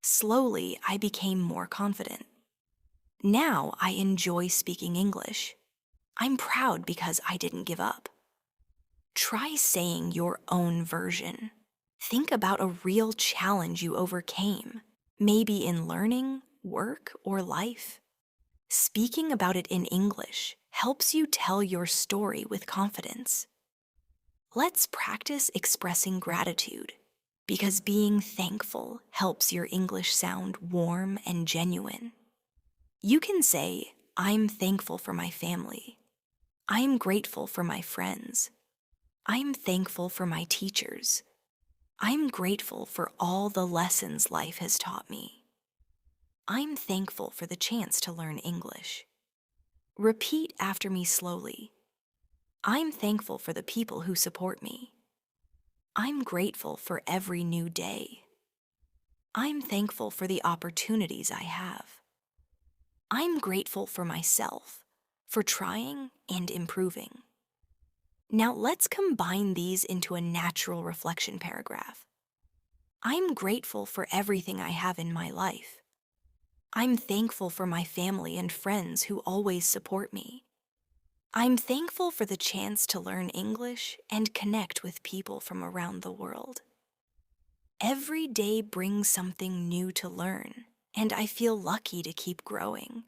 Slowly, I became more confident. Now I enjoy speaking English. I'm proud because I didn't give up. Try saying your own version. Think about a real challenge you overcame, maybe in learning, work, or life. Speaking about it in English helps you tell your story with confidence. Let's practice expressing gratitude, because being thankful helps your English sound warm and genuine. You can say, I'm thankful for my family. I'm grateful for my friends. I'm thankful for my teachers. I'm grateful for all the lessons life has taught me. I'm thankful for the chance to learn English. Repeat after me slowly. I'm thankful for the people who support me. I'm grateful for every new day. I'm thankful for the opportunities I have. I'm grateful for myself, for trying and improving. Now let's combine these into a natural reflection paragraph. I'm grateful for everything I have in my life. I'm thankful for my family and friends who always support me. I'm thankful for the chance to learn English and connect with people from around the world. Every day brings something new to learn, and I feel lucky to keep growing.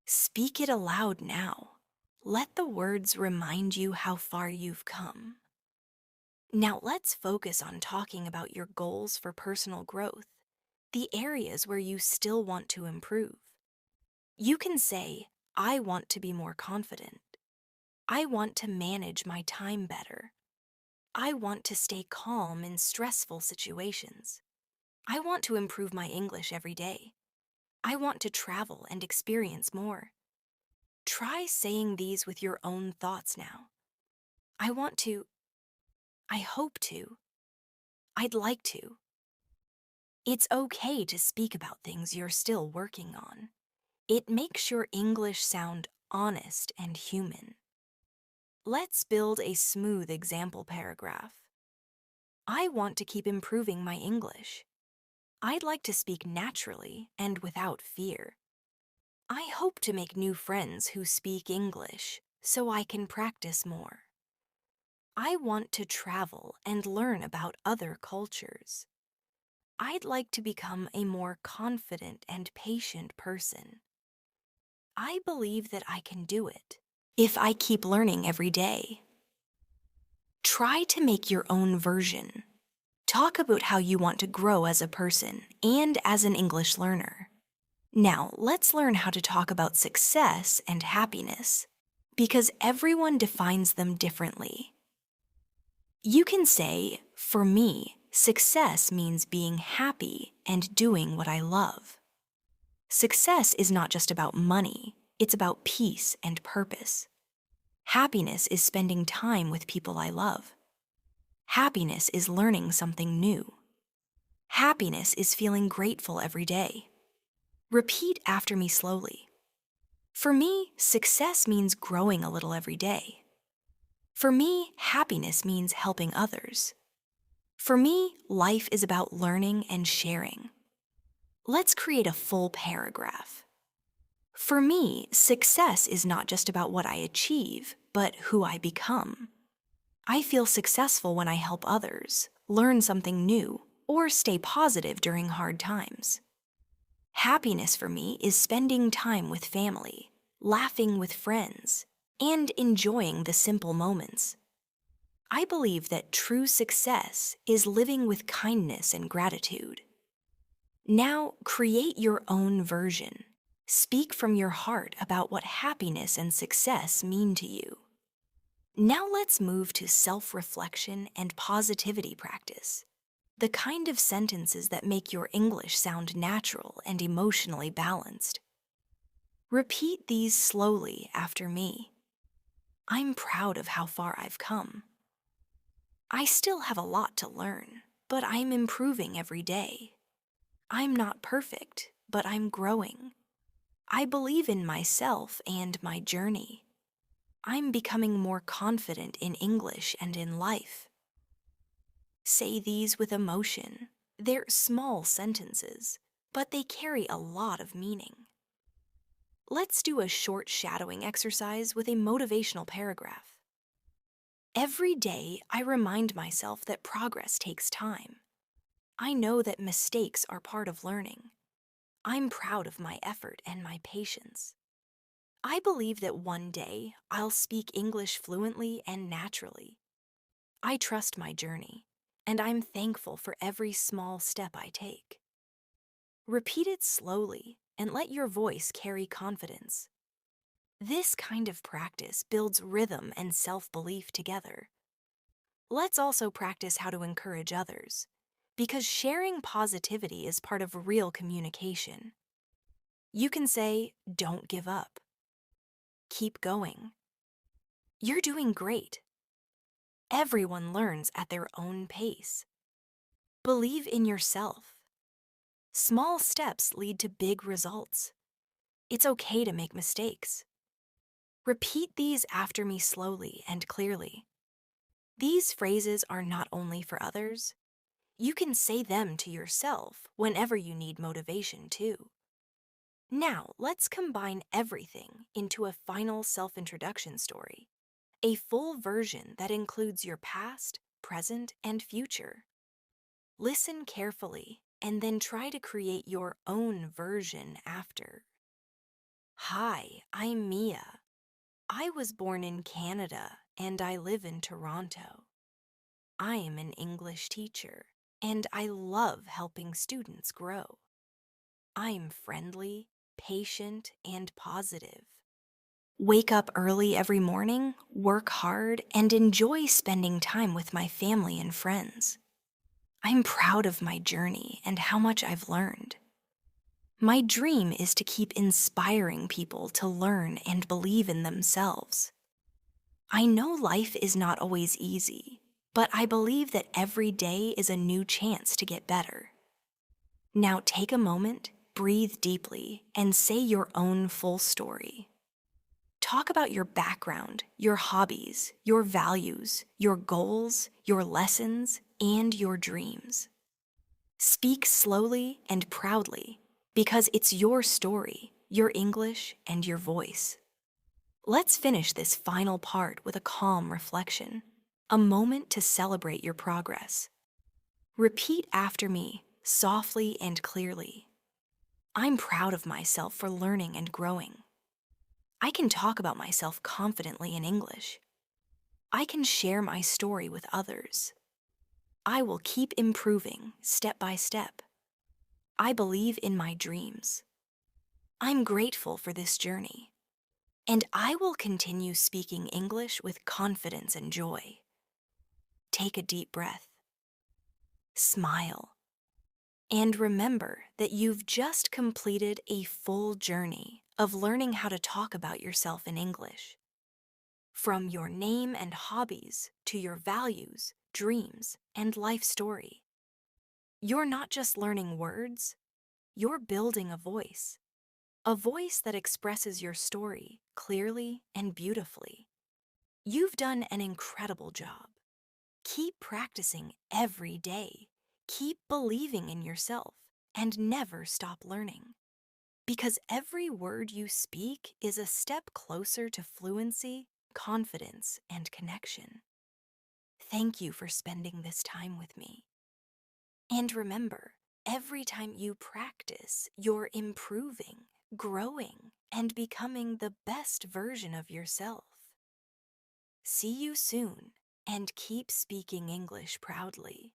Speak it aloud now. Let the words remind you how far you've come. Now let's focus on talking about your goals for personal growth, the areas where you still want to improve. You can say, I want to be more confident. I want to manage my time better. I want to stay calm in stressful situations. I want to improve my English every day. I want to travel and experience more. Try saying these with your own thoughts now. I want to. I hope to. I'd like to. It's okay to speak about things you're still working on. It makes your English sound honest and human. Let's build a smooth example paragraph. I want to keep improving my English. I'd like to speak naturally and without fear. I hope to make new friends who speak English so I can practice more. I want to travel and learn about other cultures. I'd like to become a more confident and patient person. I believe that I can do it if I keep learning every day. Try to make your own version. Talk about how you want to grow as a person and as an English learner. Now, let's learn how to talk about success and happiness, because everyone defines them differently. You can say, for me, success means being happy and doing what I love. Success is not just about money, it's about peace and purpose. Happiness is spending time with people I love. Happiness is learning something new. Happiness is feeling grateful every day. Repeat after me slowly. For me, success means growing a little every day. For me, happiness means helping others. For me, life is about learning and sharing. Let's create a full paragraph. For me, success is not just about what I achieve, but who I become. I feel successful when I help others, learn something new, or stay positive during hard times. Happiness for me is spending time with family, laughing with friends, and enjoying the simple moments. I believe that true success is living with kindness and gratitude. Now, create your own version. Speak from your heart about what happiness and success mean to you. Now let's move to self-reflection and positivity practice, the kind of sentences that make your English sound natural and emotionally balanced. Repeat these slowly after me. I'm proud of how far I've come. I still have a lot to learn, but I'm improving every day. I'm not perfect, but I'm growing. I believe in myself and my journey. I'm becoming more confident in English and in life. Say these with emotion. They're small sentences, but they carry a lot of meaning. Let's do a short shadowing exercise with a motivational paragraph. Every day, I remind myself that progress takes time. I know that mistakes are part of learning. I'm proud of my effort and my patience. I believe that one day I'll speak English fluently and naturally. I trust my journey, and I'm thankful for every small step I take. Repeat it slowly and let your voice carry confidence. This kind of practice builds rhythm and self-belief together. Let's also practice how to encourage others, because sharing positivity is part of real communication. You can say, don't give up. Keep going. You're doing great. Everyone learns at their own pace. Believe in yourself. Small steps lead to big results. It's okay to make mistakes. Repeat these after me slowly and clearly. These phrases are not only for others, you can say them to yourself whenever you need motivation, too. Now, let's combine everything into a final self introduction story, a full version that includes your past, present, and future. Listen carefully and then try to create your own version after. Hi, I'm Mia. I was born in Canada and I live in Toronto. I am an English teacher and I love helping students grow. I'm friendly, patient, and positive. Wake up early every morning, work hard, and enjoy spending time with my family and friends. I'm proud of my journey and how much I've learned. My dream is to keep inspiring people to learn and believe in themselves. I know life is not always easy, but I believe that every day is a new chance to get better. Now take a moment, breathe deeply, and say your own full story. Talk about your background, your hobbies, your values, your goals, your lessons, and your dreams. Speak slowly and proudly because it's your story, your English, and your voice. Let's finish this final part with a calm reflection, a moment to celebrate your progress. Repeat after me, softly and clearly. I'm proud of myself for learning and growing. I can talk about myself confidently in English. I can share my story with others. I will keep improving step by step. I believe in my dreams. I'm grateful for this journey. And I will continue speaking English with confidence and joy. Take a deep breath. Smile. And remember that you've just completed a full journey of learning how to talk about yourself in English. From your name and hobbies to your values, dreams, and life story. You're not just learning words, you're building a voice that expresses your story clearly and beautifully. You've done an incredible job. Keep practicing every day. Keep believing in yourself and never stop learning. Because every word you speak is a step closer to fluency, confidence, and connection. Thank you for spending this time with me. And remember, every time you practice, you're improving, growing, and becoming the best version of yourself. See you soon, and keep speaking English proudly.